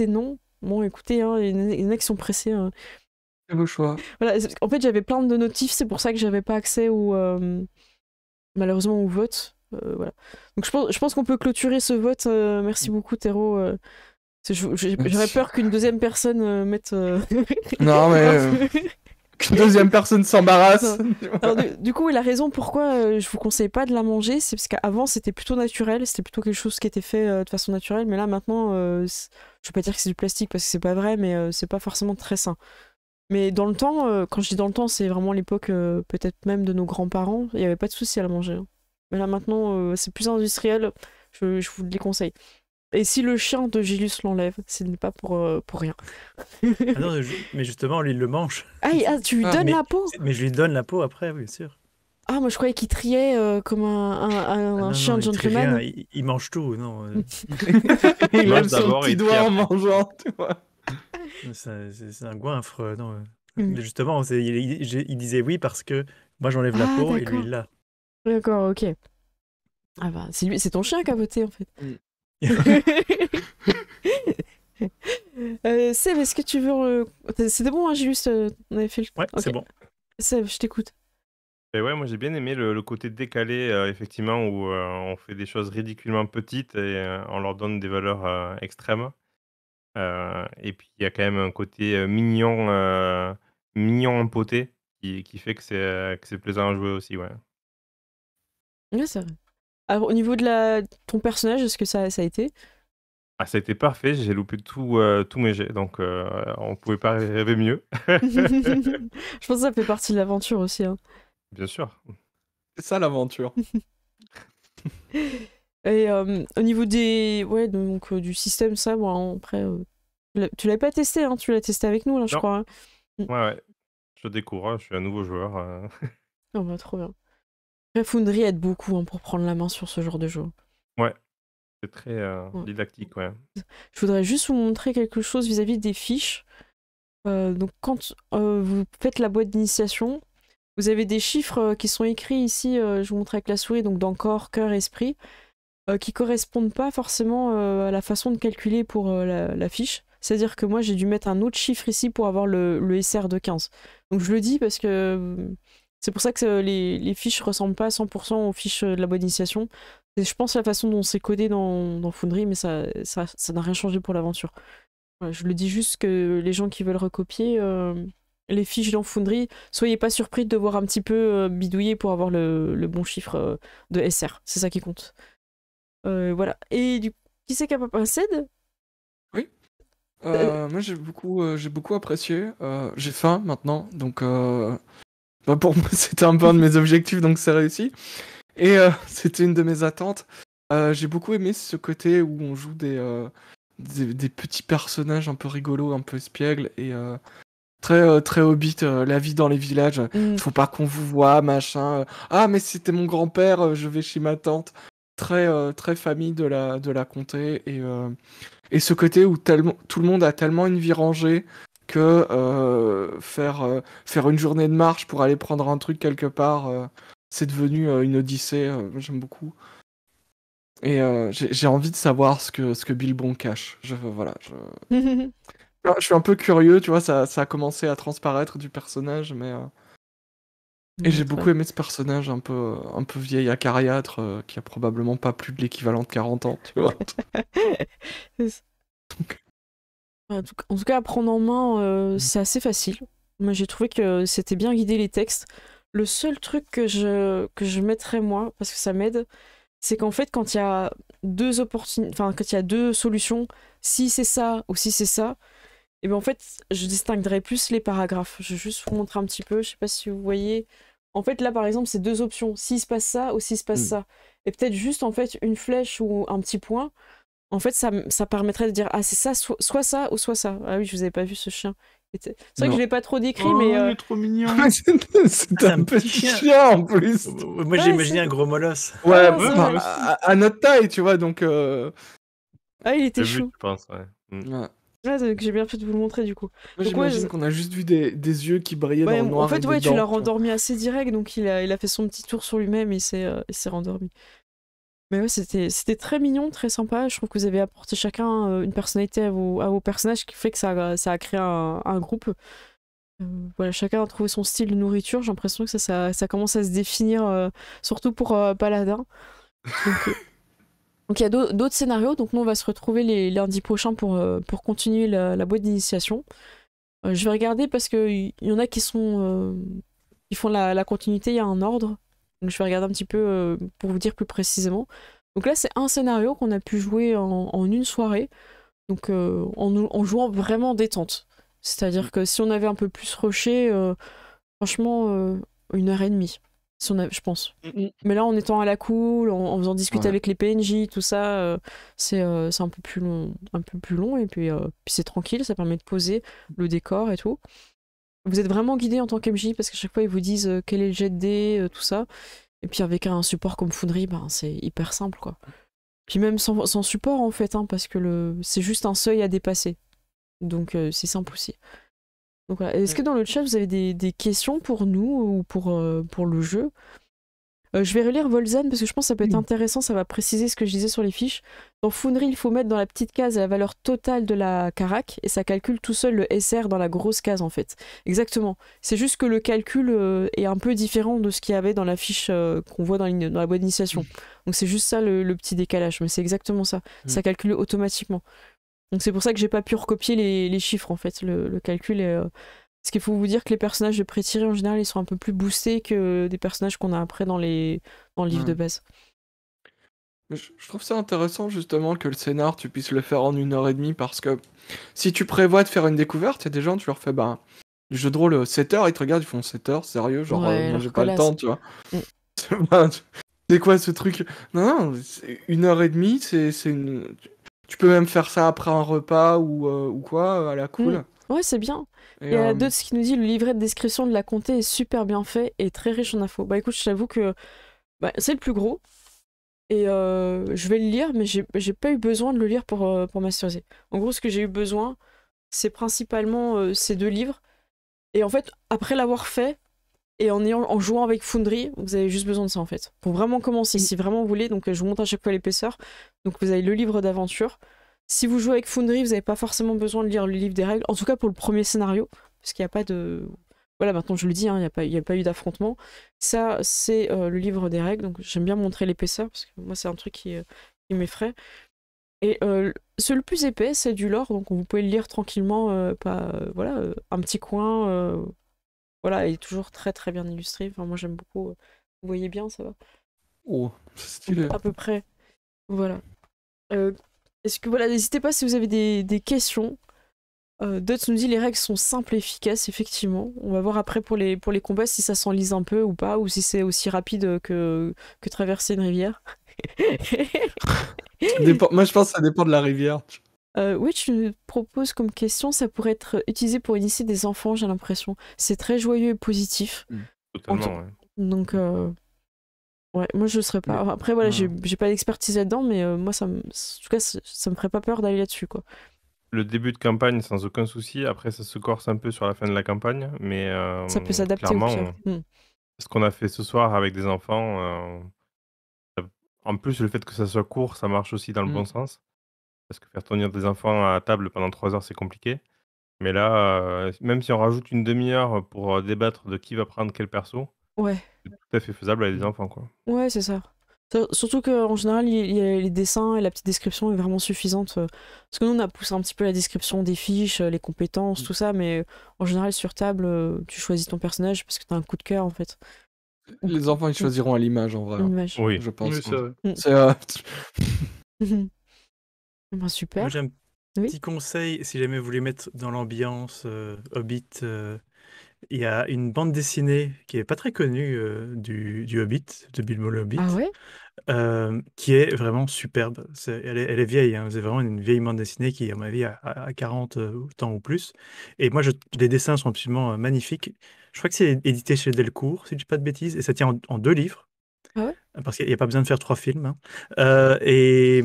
non. Bon, écoutez, hein, il y en a qui sont pressés. C'est vos choix. Voilà, en fait, j'avais plein de notifs, c'est pour ça que j'avais pas accès malheureusement au vote. Voilà. Donc je pense qu'on peut clôturer ce vote. Merci beaucoup, Théro. J'aurais peur qu'une deuxième personne mette. Non, mais qu'une deuxième personne s'embarrasse. Alors, du coup, il a raison. Pourquoi je vous conseille pas de la manger, c'est parce qu'avant c'était plutôt naturel, c'était plutôt quelque chose qui était fait de façon naturelle, mais là maintenant, je vais pas dire que c'est du plastique parce que c'est pas vrai, mais c'est pas forcément très sain. Mais dans le temps, quand je dis dans le temps, c'est vraiment l'époque peut-être même de nos grands-parents, il y avait pas de souci à la manger, hein. Mais là maintenant, c'est plus industriel, je vous le déconseille. Et si le chien de Gilus l'enlève, ce n'est pas pour rien. Ah non, mais justement, lui, il le mange. Tu lui Ah, donnes mais, la peau? mais je lui donne la peau après, oui, bien sûr. Ah, moi je croyais qu'il triait comme un Ah non, chien non, de il trie rien, gentleman. il mange tout, non. Il mange lève son d'abord et petit il doigt trie en après. mangeant, tu vois. C'est un goinfre, non. Mm. Mais justement, il disait oui parce que moi j'enlève la Ah, peau et lui d'accord. il l'a. D'accord, ok. Ah bah, c'est ton chien qui a voté en fait. Seb, est-ce que tu veux. C'était bon, hein, Gilus, on avait fait le. Ouais, Ok. c'est bon. Seb, je t'écoute. Et ouais, moi j'ai bien aimé le côté décalé, effectivement, où on fait des choses ridiculement petites et on leur donne des valeurs extrêmes. Et puis il y a quand même un côté mignon empoté qui fait que c'est plaisant à jouer aussi, ouais. Ouais, c'est vrai. Alors, au niveau de ton personnage, est-ce que ça a été? Ah, ça a été parfait, j'ai loupé tous mes jets, donc on pouvait pas rêver mieux. Je pense que ça fait partie de l'aventure aussi. Hein. Bien sûr. C'est ça l'aventure. Et au niveau donc, du système, ça, bon, après, tu l'avais pas testé, hein, tu l'as testé avec nous, là, je Non. crois. Hein. Ouais, je découvre, hein, je suis un nouveau joueur. Oh, bah, trop bien. Après, Foundry aide beaucoup hein, pour prendre la main sur ce genre de jeu. Ouais, c'est très Ouais. didactique, ouais. Je voudrais juste vous montrer quelque chose vis-à-vis des fiches. Donc, quand vous faites la boîte d'initiation, vous avez des chiffres qui sont écrits ici, je vous montre avec la souris, donc dans corps, cœur, esprit, qui correspondent pas forcément à la façon de calculer pour la fiche. C'est-à-dire que moi, j'ai dû mettre un autre chiffre ici pour avoir le SR de 15. Donc, je le dis parce que c'est pour ça que les fiches ressemblent pas à 100% aux fiches de la boîte d'initiation. Et je pense la façon dont c'est codé dans Foundry, mais ça n'a rien changé pour l'aventure. Voilà, je le dis juste que les gens qui veulent recopier les fiches dans Foundry, soyez pas surpris de devoir un petit peu bidouiller pour avoir le bon chiffre de SR. C'est ça qui compte. Voilà. Et qui c'est qui a pas passé? Oui. Moi j'ai beaucoup apprécié. J'ai faim maintenant, donc bah, pour moi c'était un peu un de mes objectifs, donc c'est réussi. Et c'était une de mes attentes. J'ai beaucoup aimé ce côté où on joue des petits personnages un peu rigolos, un peu espiègles et très Hobbit, la vie dans les villages. Faut pas qu'on vous voit, machin. Ah mais c'était mon grand-père, je vais chez ma tante. Très famille de la comté et ce côté où tout le monde a tellement une vie rangée que faire une journée de marche pour aller prendre un truc quelque part, c'est devenu une odyssée. J'aime beaucoup. Et j'ai envie de savoir ce que Bilbon cache. Voilà, je suis un peu curieux, tu vois, ça a commencé à transparaître du personnage, mais... Et j'ai beaucoup aimé ce personnage un peu vieil acariâtre, qui a probablement pas plus de l'équivalent de 40 ans, tu vois. En tout cas, à prendre en main, c'est assez facile. Moi, j'ai trouvé que c'était bien guidé les textes. Le seul truc que je mettrais moi, parce que ça m'aide, c'est qu'en fait, quand il y a quand il y a deux solutions, si c'est ça ou si c'est ça, et bien en fait, je distinguerais plus les paragraphes. Je vais juste vous montrer un petit peu, je sais pas si vous voyez. En fait, là, par exemple, c'est deux options. S'il se passe ça ou s'il se passe ça. Et peut-être juste, en fait, une flèche ou un petit point. En fait, ça permettrait de dire, ah, c'est ça, soit ça ou soit ça. Ah oui, je vous avais pas vu ce chien. C'est vrai que je l'ai pas trop décrit, Oh, mais... il est trop mignon. C'est un petit chien en plus. Moi j'ai imaginé un gros molosse. Ouais, Ah, ouais, c'est moi vrai. aussi. à notre taille, tu vois, donc... Ah, il était J'ai vu, chou. je pense, ouais. ouais. Ouais, donc j'ai bien fait de vous le montrer, du coup. Moi, Donc, ouais, j'imagine qu'on a juste vu des yeux qui brillaient ouais, dans le noir en fait, et ouais, des tu dents, l'as tu vois. rendormi assez direct, donc il a fait son petit tour sur lui-même et il s'est rendormi. Mais ouais, c'était très mignon, très sympa. Je trouve que vous avez apporté chacun une personnalité à vos personnages qui fait que ça a créé un groupe. Voilà, chacun a trouvé son style de nourriture. J'ai l'impression que ça commence à se définir, surtout pour Paladin. Donc il y a d'autres scénarios. Donc nous, on va se retrouver les lundis prochains pour continuer la boîte d'initiation. Je vais regarder parce qu'il y en a qui font la continuité, il y a un ordre. Donc je vais regarder un petit peu pour vous dire plus précisément. Donc là, c'est un scénario qu'on a pu jouer en une soirée, donc en jouant vraiment détente. C'est-à-dire que si on avait un peu plus rushé, franchement, 1h30. je pense. Mm, mm. Mais là, en étant à la cool, en faisant discuter Ouais. avec les PNJ, tout ça, c'est un peu plus long, et puis c'est tranquille, ça permet de poser le décor et tout. Vous êtes vraiment guidé en tant qu'MJ parce qu'à chaque fois ils vous disent quel est le jet de dés, tout ça. Et puis avec un support comme Foundry, ben, c'est hyper simple quoi. Puis même sans support en fait, hein, parce que c'est juste un seuil à dépasser. Donc c'est simple aussi. Donc, voilà. Est-ce que dans le chat vous avez des questions pour nous ou pour le jeu? Je vais relire Volzan parce que je pense que ça peut être intéressant, ça va préciser ce que je disais sur les fiches. Dans Foundry, il faut mettre dans la petite case la valeur totale de la carac et ça calcule tout seul le SR dans la grosse case en fait. Exactement. C'est juste que le calcul est un peu différent de ce qu'il y avait dans la fiche qu'on voit dans la boîte d'initiation. Donc c'est juste ça le petit décalage, mais c'est exactement ça. Ça calcule automatiquement. Donc c'est pour ça que j'ai pas pu recopier les chiffres en fait. Le calcul est... Parce qu'il faut vous dire que les personnages de pré-tirés en général ils sont un peu plus boostés que des personnages qu'on a après dans le livre de base. Je trouve ça intéressant justement que le scénar tu puisses le faire en 1h30 parce que si tu prévois de faire une découverte, il y a des gens, tu leur fais le jeu de rôle 7 heures, ils te regardent, ils font 7 heures, sérieux, genre Ouais, moi leur j'ai pas le colasse. temps, tu vois. C'est quoi ce truc? Non, c'est 1h30, c'est une. Tu peux même faire ça après un repas ou quoi, à la cool. Ouais, c'est bien. Et, Il y a Dots qui nous dit le livret de description de la comté est super bien fait et très riche en infos. Bah écoute, je t'avoue que c'est le plus gros. Et je vais le lire, mais j'ai pas eu besoin de le lire pour masteriser. En gros, ce que j'ai eu besoin, c'est principalement ces 2 livres. Et en fait, après l'avoir fait, et en jouant avec Foundry, vous avez juste besoin de ça en fait. Pour vraiment commencer, si vraiment vous voulez, donc je vous montre à chaque fois l'épaisseur. Donc vous avez le livre d'aventure. Si vous jouez avec Foundry, vous n'avez pas forcément besoin de lire le livre des règles, en tout cas pour le premier scénario, parce qu'il n'y a pas de... Voilà, maintenant je le dis, hein, il n'y a pas eu d'affrontement. Ça, c'est le livre des règles, donc j'aime bien montrer l'épaisseur, parce que moi c'est un truc qui m'effraie. Et ce le plus épais, c'est du lore, donc vous pouvez le lire tranquillement, un petit coin... Voilà, il est toujours très très bien illustré. Enfin, moi j'aime beaucoup. Vous voyez bien, ça va? Oh, c'est stylé. À peu près. Voilà. Est-ce que voilà, n'hésitez pas si vous avez des questions. Dots nous dit les règles sont simples et efficaces, effectivement. On va voir après pour les combats si ça s'enlise un peu ou pas, ou si c'est aussi rapide que traverser une rivière. Moi je pense que ça dépend de la rivière. Oui, tu me proposes comme question, ça pourrait être utilisé pour initier des enfants, j'ai l'impression. C'est très joyeux et positif. Totalement, ouais. Donc, ouais, moi je serais pas. Après, voilà, j'ai pas d'expertise là-dedans, mais moi, en tout cas, ça me ferait pas peur d'aller là-dessus, quoi. Le début de campagne, sans aucun souci. Après, ça se corse un peu sur la fin de la campagne. Mais Ça peut s'adapter au clairement, pire. ce qu'on a fait ce soir avec des enfants, en plus, le fait que ça soit court, ça marche aussi dans le bon sens. Parce que faire tenir des enfants à table pendant 3 heures, c'est compliqué. Mais là, même si on rajoute une demi-heure pour débattre de qui va prendre quel perso, Ouais, c'est tout à fait faisable avec des enfants, quoi. ouais, c'est ça. Surtout qu'en général, il y a les dessins et la petite description est vraiment suffisante. Parce que nous, on a poussé un petit peu la description des fiches, les compétences, tout ça, mais en général, sur table, tu choisis ton personnage parce que t'as un coup de cœur, en fait. Les enfants ils choisiront à l'image en vrai, Une image. Oui. je pense. Oui, c'est vrai. C'est Bah, super. Moi, j'ai un Oui. petit conseil, si jamais vous voulez mettre dans l'ambiance Hobbit, il y a une bande dessinée qui est pas très connue du Hobbit, de Bilbo le Hobbit, Ah ouais? qui est vraiment superbe. Elle est vieille, hein, c'est vraiment une vieille bande dessinée qui, à mon avis, a 40 ans ou plus. Et moi, les dessins sont absolument magnifiques. Je crois que c'est édité chez Delcourt, si je dis pas de bêtises, et ça tient en 2 livres. Ah ouais? Parce qu'il n'y a pas besoin de faire 3 films, hein. Et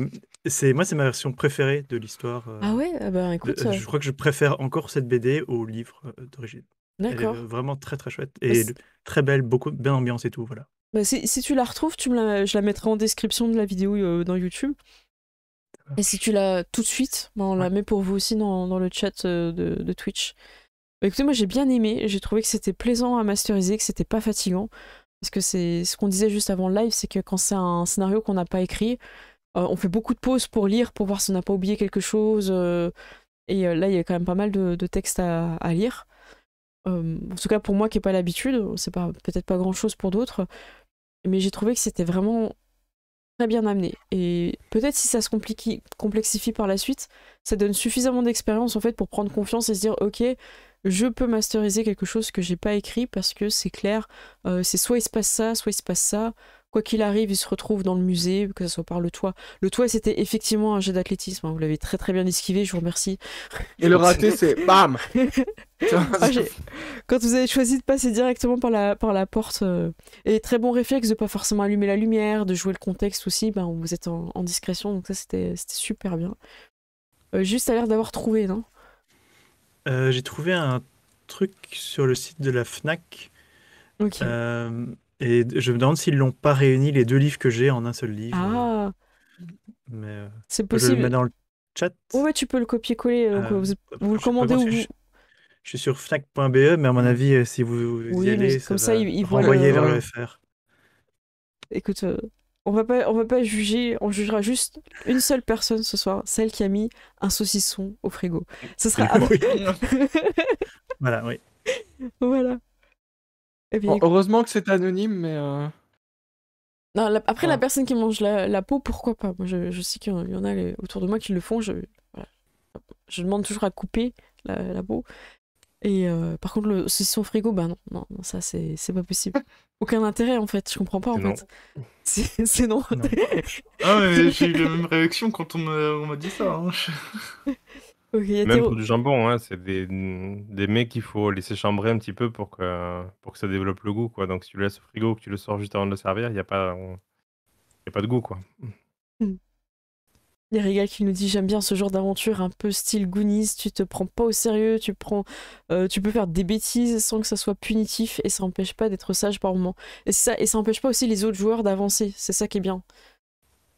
moi, c'est ma version préférée de l'histoire. Ah ouais? Ah bah écoute, Je crois que je préfère encore cette BD au livre d'origine. Elle est d'accord. vraiment très très chouette. Bah, Et très belle, beaucoup bien ambiance et tout, voilà. Bah, si tu la retrouves, je la mettrai en description de la vidéo dans YouTube. Et si tu l'as tout de suite, bah, on la met pour vous aussi dans le chat de Twitch. Bah, écoutez, moi j'ai bien aimé, j'ai trouvé que c'était plaisant à masteriser, que c'était pas fatigant. Parce que c'est ce qu'on disait juste avant le live, c'est que quand c'est un scénario qu'on n'a pas écrit, on fait beaucoup de pauses pour lire, pour voir si on n'a pas oublié quelque chose. Et là, il y a quand même pas mal de textes à lire. En tout cas, pour moi qui n'ai pas l'habitude, c'est peut-être pas grand-chose pour d'autres. Mais j'ai trouvé que c'était vraiment très bien amené. Et peut-être si ça se complexifie par la suite, ça donne suffisamment d'expérience en fait pour prendre confiance et se dire ok, je peux masteriser quelque chose que j'ai pas écrit parce que c'est clair, c'est soit il se passe ça, soit il se passe ça. Quoi qu'il arrive, il se retrouve dans le musée, que ce soit par le toit. Le toit, c'était effectivement un jet d'athlétisme, hein, vous l'avez très très bien esquivé, je vous remercie. Et le raté, c'est bam. Ah, quand vous avez choisi de passer directement par la porte, et très bon réflexe de pas forcément allumer la lumière, de jouer le contexte aussi, ben, vous êtes en discrétion, donc ça c'était super bien. Juste, à l'air d'avoir trouvé, non? J'ai trouvé un truc sur le site de la Fnac. Ok. Et je me demande s'ils l'ont pas réuni les 2 livres que j'ai en un seul livre. Ah, Mais c'est je le mets possible. dans le chat. Ouais, tu peux le copier-coller, donc vous le Je sais pas commandez moi, où parce que vous... je suis sur fnac.be, mais à mon avis, si vous y Oui, mais allez, ça comme ça, va ils voient renvoyer vers Ouais. le FR. Écoute, on va pas juger, on jugera juste une seule personne ce soir, celle qui a mis un saucisson au frigo. Ce sera... Oui. Voilà, oui. Voilà. Eh bien, Bon, heureusement que c'est anonyme, mais non, après, la Ah. personne qui mange la peau, pourquoi pas? Moi, je sais qu'il y en a autour de moi qui le font. Voilà. Je demande toujours à couper la peau. Et par contre, le saucisson au frigo, bah non, ça, c'est pas possible. Aucun intérêt, en fait. Je comprends pas, en C'est non. fait. C'est non. Non. Ah, mais j'ai eu la même réaction quand on m'a dit ça. Hein. Ok, il y a Même Théo. pour du jambon, hein, c'est des mets qu'il faut laisser chambrer un petit peu pour que ça développe le goût, quoi. Donc si tu le laisses au frigo ou que tu le sors juste avant de le servir, il n'y a pas de goût, quoi. Il y a Régal qui nous dit j'aime bien ce genre d'aventure un peu style Goonies, tu te prends pas au sérieux, tu peux faire des bêtises sans que ça soit punitif et ça empêche pas d'être sage par moment. Et ça empêche pas aussi les autres joueurs d'avancer, c'est ça qui est bien.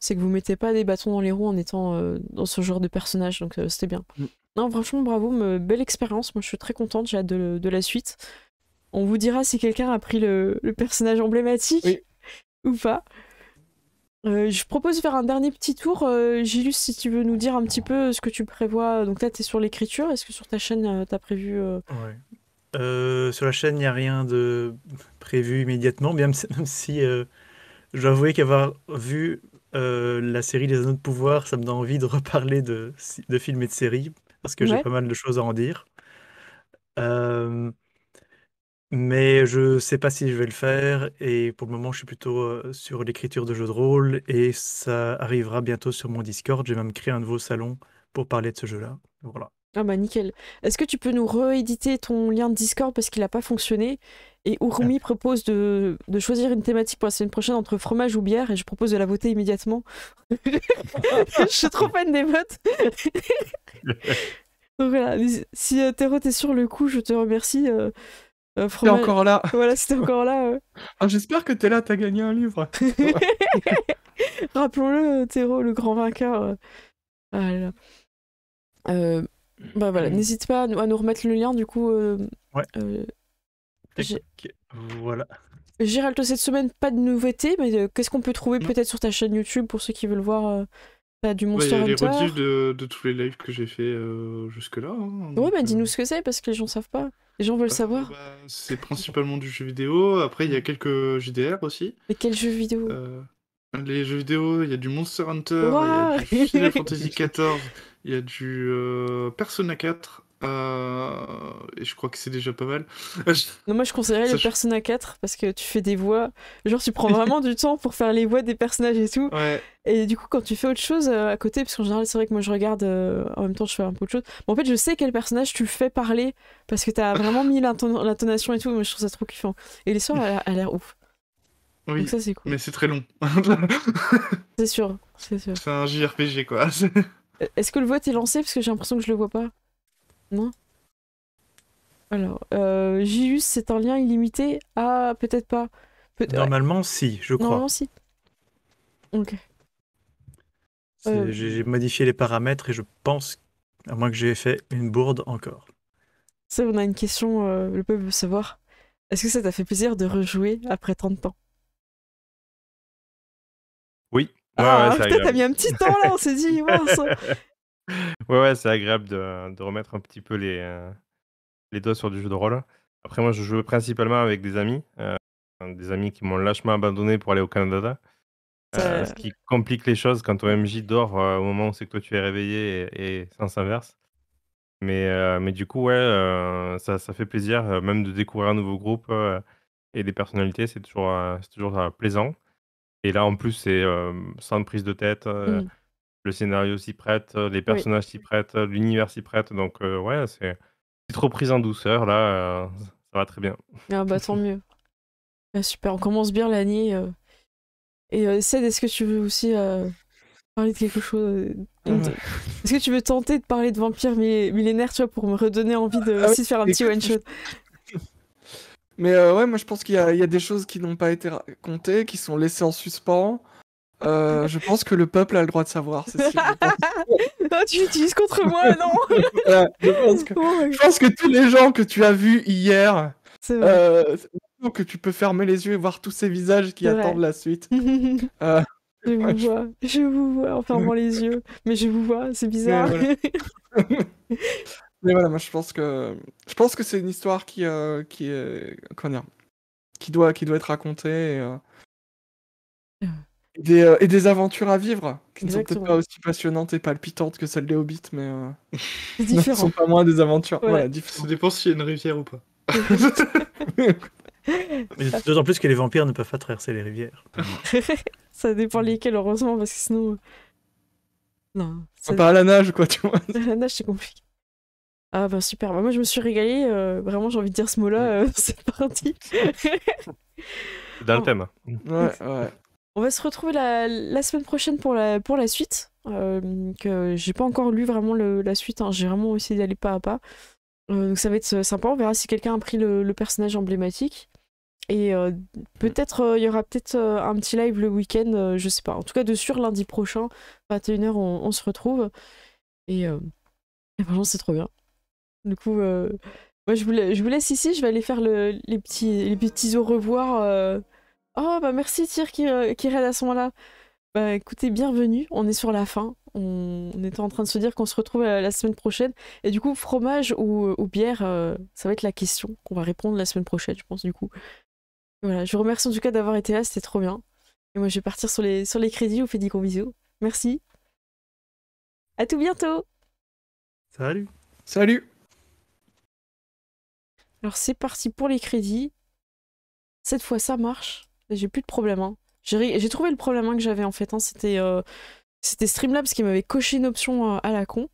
C'est que vous mettez pas des bâtons dans les roues en étant dans ce genre de personnage, donc c'était bien. Mm. Non, franchement, bravo, belle expérience, moi je suis très contente, j'ai hâte de la suite. On vous dira si quelqu'un a pris le personnage emblématique Oui. ou pas. Je propose de faire un dernier petit tour. Gilus, si tu veux nous dire un petit peu ce que tu prévois. Donc là, tu es sur l'écriture. Est-ce que sur ta chaîne, tu as prévu... Ouais. Sur la chaîne, il n'y a rien de prévu immédiatement, même si je dois avouer qu'avoir vu la série Les Anneaux de Pouvoir, ça me donne envie de reparler de films et de séries, parce que j'ai Ouais. pas mal de choses à en dire. Euh, Mais je sais pas si je vais le faire, et pour le moment, je suis plutôt sur l'écriture de jeux de rôle, et ça arrivera bientôt sur mon Discord. J'ai même créé un nouveau salon pour parler de ce jeu-là. Voilà. Ah bah nickel. Est-ce que tu peux nous rééditer ton lien de Discord parce qu'il n'a pas fonctionné? Et Urumi propose de choisir une thématique pour la semaine prochaine entre fromage ou bière, et je propose de la voter immédiatement. Je suis trop fan des votes. Donc voilà, si Théro, t'es sur le coup, je te remercie. t'es Fromage... encore là. Voilà, si t'es encore là. Ah, j'espère que t'es là, t'as gagné un livre. Rappelons-le, Théro, le grand vainqueur. Ah là là. Bah voilà, n'hésite pas à nous remettre le lien, du coup. Ouais. J'ai- Voilà. Géraldo, cette semaine, pas de nouveautés, mais qu'est-ce qu'on peut trouver Non. peut-être sur ta chaîne YouTube pour ceux qui veulent voir? T'as du Il Monster y a les Hunter. rediffs de tous les lives que j'ai fait jusque-là. Hein, Ouais, donc, bah dis-nous ce que c'est parce que les gens savent pas. Les gens veulent savoir. bah, c'est principalement du jeu vidéo. Après, il y a quelques JDR aussi. Mais quels jeux vidéo? Les jeux vidéo, il y a du Monster Hunter, il y Ouah a du Final Fantasy XIV, il y a du Persona 4. Et je crois que c'est déjà pas mal. Non, moi je conseillerais le Sach- Persona 4 parce que tu fais des voix. Genre, tu prends vraiment du temps pour faire les voix des personnages et tout. Ouais, Et du coup, quand tu fais autre chose à côté, parce qu'en général, c'est vrai que moi je regarde en même temps, je fais un peu autre chose. Mais en fait, je sais quel personnage tu fais parler parce que t'as vraiment mis l'intonation et tout. Moi, je trouve ça trop kiffant. Et l'histoire a l'air ouf. oui, Donc, ça, c'est cool. mais c'est très long. C'est sûr, c'est sûr. C'est un JRPG quoi. Est-ce que le vote est lancé? Parce que j'ai l'impression que je le vois pas. Non? Alors, J.U.S, c'est un lien illimité? Ah, peut-être pas. Ouais. Normalement, si, je crois. Normalement, si. Ok. J'ai modifié les paramètres et je pense, à moins que j'ai fait une bourde encore. Ça, on a une question, le peuple veut savoir. Est-ce que ça t'a fait plaisir de rejouer après tant de temps? Oui. Ah, c'est putain, t'as agréable. mis un petit temps là, on s'est dit, mince. Ouais, c'est agréable de remettre un petit peu les doigts sur du jeu de rôle. Après, moi, je jouais principalement avec des amis qui m'ont lâchement abandonné pour aller au Canada. Ce qui complique les choses quand ton MJ dort au moment où c'est que toi tu es réveillé et sens inverse. Mais du coup, ouais, ça fait plaisir, même de découvrir un nouveau groupe, et des personnalités, c'est toujours plaisant. Et là, en plus, c'est, sans prise de tête, Mm. le scénario s'y prête, les Oui. personnages s'y prêtent, l'univers s'y prête, donc ouais, c'est petite reprise en douceur là, ça va très bien. Ah bah tant mieux. Ah, super, on commence bien l'année. Et Ced, est-ce que tu veux aussi parler de quelque chose Est-ce que tu veux tenter de parler de vampires millénaires, tu vois, pour me redonner envie de Ah aussi de faire un petit écoute, one-shot? Mais ouais, moi je pense qu'il y a des choses qui n'ont pas été racontées, qui sont laissées en suspens. Je pense que le peuple a le droit de savoir, Cécile. Je pense. Ah, tu l'utilises contre moi, non? Voilà, Oh, je pense que tous les gens que tu as vus hier, c'est vrai. que tu peux fermer les yeux et voir tous ces visages qui C'est vrai. attendent la suite. Euh, Je vous ouais, vois, je vous vois en fermant les yeux. Mais je vous vois, c'est mais bizarre. voilà. Mais voilà, moi je pense que c'est une histoire qui est comment dire, qui doit être racontée et des aventures à vivre qui ne sont peut-être pas Exactement. aussi passionnantes et palpitantes que celles des Hobbits, mais C'est ne sont différent. pas moins des aventures. Voilà. Voilà, Ça différentes. dépend s'il y a une rivière ou pas. Mais d'autant plus que les vampires ne peuvent pas traverser les rivières. Ça dépend lesquels, heureusement, parce que sinon. Non, ça... Pas à la nage, quoi, tu vois. la nage, c'est compliqué. Ah bah super, bah, moi je me suis régalée, vraiment j'ai envie de dire ce mot-là, c'est parti. C'est dans le Oh. thème. Ouais. On va se retrouver la semaine prochaine pour la suite, que j'ai pas encore lu vraiment la suite, hein, j'ai vraiment essayé d'aller pas à pas. Donc ça va être sympa, on verra si quelqu'un a pris le personnage emblématique. Et peut-être, il y aura peut-être un petit live le week-end, je sais pas. En tout cas, de sûr, lundi prochain, 21h, on se retrouve. Et franchement, c'est trop bien. Du coup, moi, je vous laisse ici. Je vais aller faire les petits au revoir. Oh, bah merci, Tyr, qui raid à ce moment-là. Bah écoutez, bienvenue. On est sur la fin. On était en train de se dire qu'on se retrouve la semaine prochaine. Et du coup, fromage ou bière, ça va être la question qu'on va répondre la semaine prochaine, je pense, du coup. Voilà, je vous remercie en tout cas d'avoir été là, c'était trop bien. Et moi, je vais partir sur les crédits. Je vous fais des gros bisous. Merci. À tout bientôt. Salut! Salut. Alors, c'est parti pour les crédits. Cette fois, ça marche. J'ai plus de problème. Hein. J'ai trouvé le problème que j'avais en fait. Hein. C'était Streamlabs qui m'avait coché une option à la con.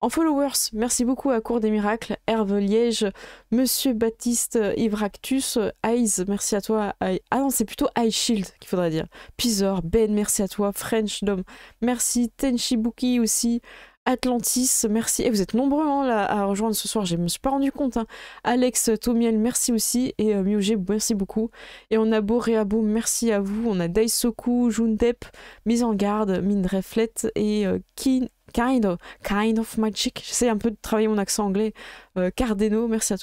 En followers, merci beaucoup à Cour des Miracles, Herve Liège, Monsieur Baptiste Ivractus, Eyes, merci à toi. Ah non, c'est plutôt Eye Shield qu'il faudrait dire. Pizor, Ben, merci à toi. French Dom, merci. Tenshibuki aussi. Atlantis, merci. Et vous êtes nombreux hein, là, à rejoindre ce soir, je me suis pas rendu compte. Hein. Alex, Tomiel, merci aussi. Et Miuge, merci beaucoup. Et on a Boréabo, merci à vous. On a Daisoku, Jundep, Mise en Garde, Mindreflet et Kind of Magic. J'essaie un peu de travailler mon accent anglais. Cardeno, merci à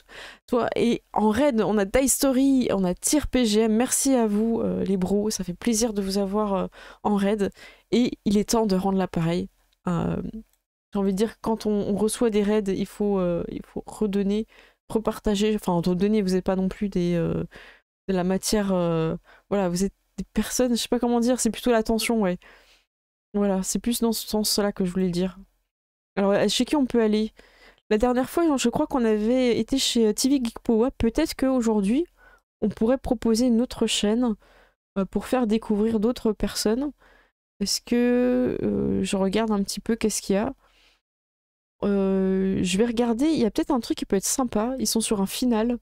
toi. Et en raid, on a Die Story, on a Tyr PGM. Merci à vous, les bros. Ça fait plaisir de vous avoir en raid. Et il est temps de rendre l'appareil. J'ai envie de dire, quand on reçoit des raids, il faut redonner, repartager. Enfin, redonner, vous n'êtes pas non plus de la matière. Voilà, vous êtes des personnes, je sais pas comment dire, c'est plutôt l'attention, ouais. Voilà, c'est plus dans ce sens-là que je voulais le dire. Alors, chez qui on peut aller? La dernière fois, je crois qu'on avait été chez TV Geek Power. Peut-être qu'aujourd'hui, on pourrait proposer une autre chaîne pour faire découvrir d'autres personnes. Est-ce que je regarde un petit peu qu'est-ce qu'il y a? Je vais regarder, il y a peut-être un truc qui peut être sympa. Ils sont sur un final.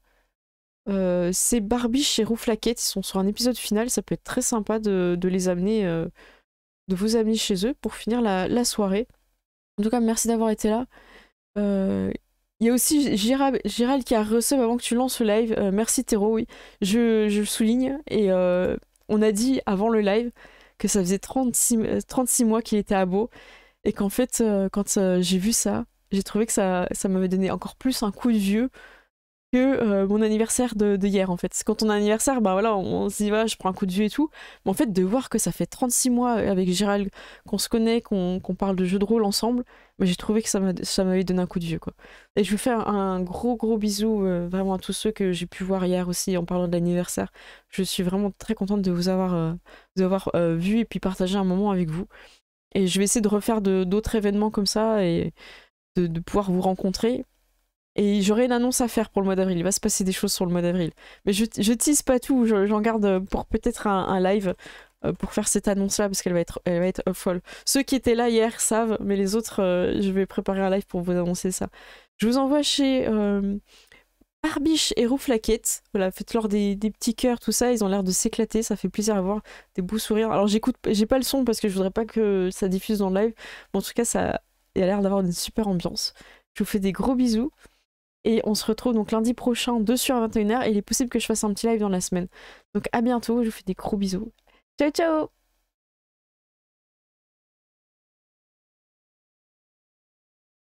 C'est Barbie chez Rouflaquette. Ils sont sur un épisode final. Ça peut être très sympa de les amener, de vous amener chez eux pour finir la soirée. En tout cas, merci d'avoir été là. Il y a aussi Gérald qui a reçu avant que tu lances le live. Merci Théro, oui. Je le souligne. Et on a dit avant le live que ça faisait 36 mois qu'il était à Beau. Et qu'en fait, quand j'ai vu ça, j'ai trouvé que ça m'avait donné encore plus un coup de vieux que mon anniversaire de hier, en fait. Quand on a un anniversaire, bah voilà, on se dit, voilà, je prends un coup de vieux et tout. Mais en fait, de voir que ça fait 36 mois avec Gérald, qu'on se connaît, qu'on parle de jeux de rôle ensemble, bah, j'ai trouvé que ça m'avait donné un coup de vieux, quoi. Et je vous fais un gros bisou vraiment à tous ceux que j'ai pu voir hier aussi en parlant de l'anniversaire. Je suis vraiment très contente de vous avoir vu et puis partager un moment avec vous. Et je vais essayer de refaire d'autres événements comme ça et de pouvoir vous rencontrer. Et j'aurai une annonce à faire pour le mois d'avril. Il va se passer des choses sur le mois d'avril. Mais je tease pas tout. J'en garde pour peut-être un live pour faire cette annonce-là parce qu'elle va être folle. Ceux qui étaient là hier savent, mais les autres, je vais préparer un live pour vous annoncer ça. Je vous envoie chez Barbiche et Rouflaquette. Voilà, faites-leur des petits cœurs, tout ça. Ils ont l'air de s'éclater. Ça fait plaisir à voir des beaux sourires. Alors j'ai pas le son parce que je voudrais pas que ça diffuse dans le live. Mais en tout cas, il a l'air d'avoir une super ambiance. Je vous fais des gros bisous. Et on se retrouve donc lundi prochain, dessus à 21h. Et il est possible que je fasse un petit live dans la semaine. Donc à bientôt, je vous fais des gros bisous. Ciao, ciao!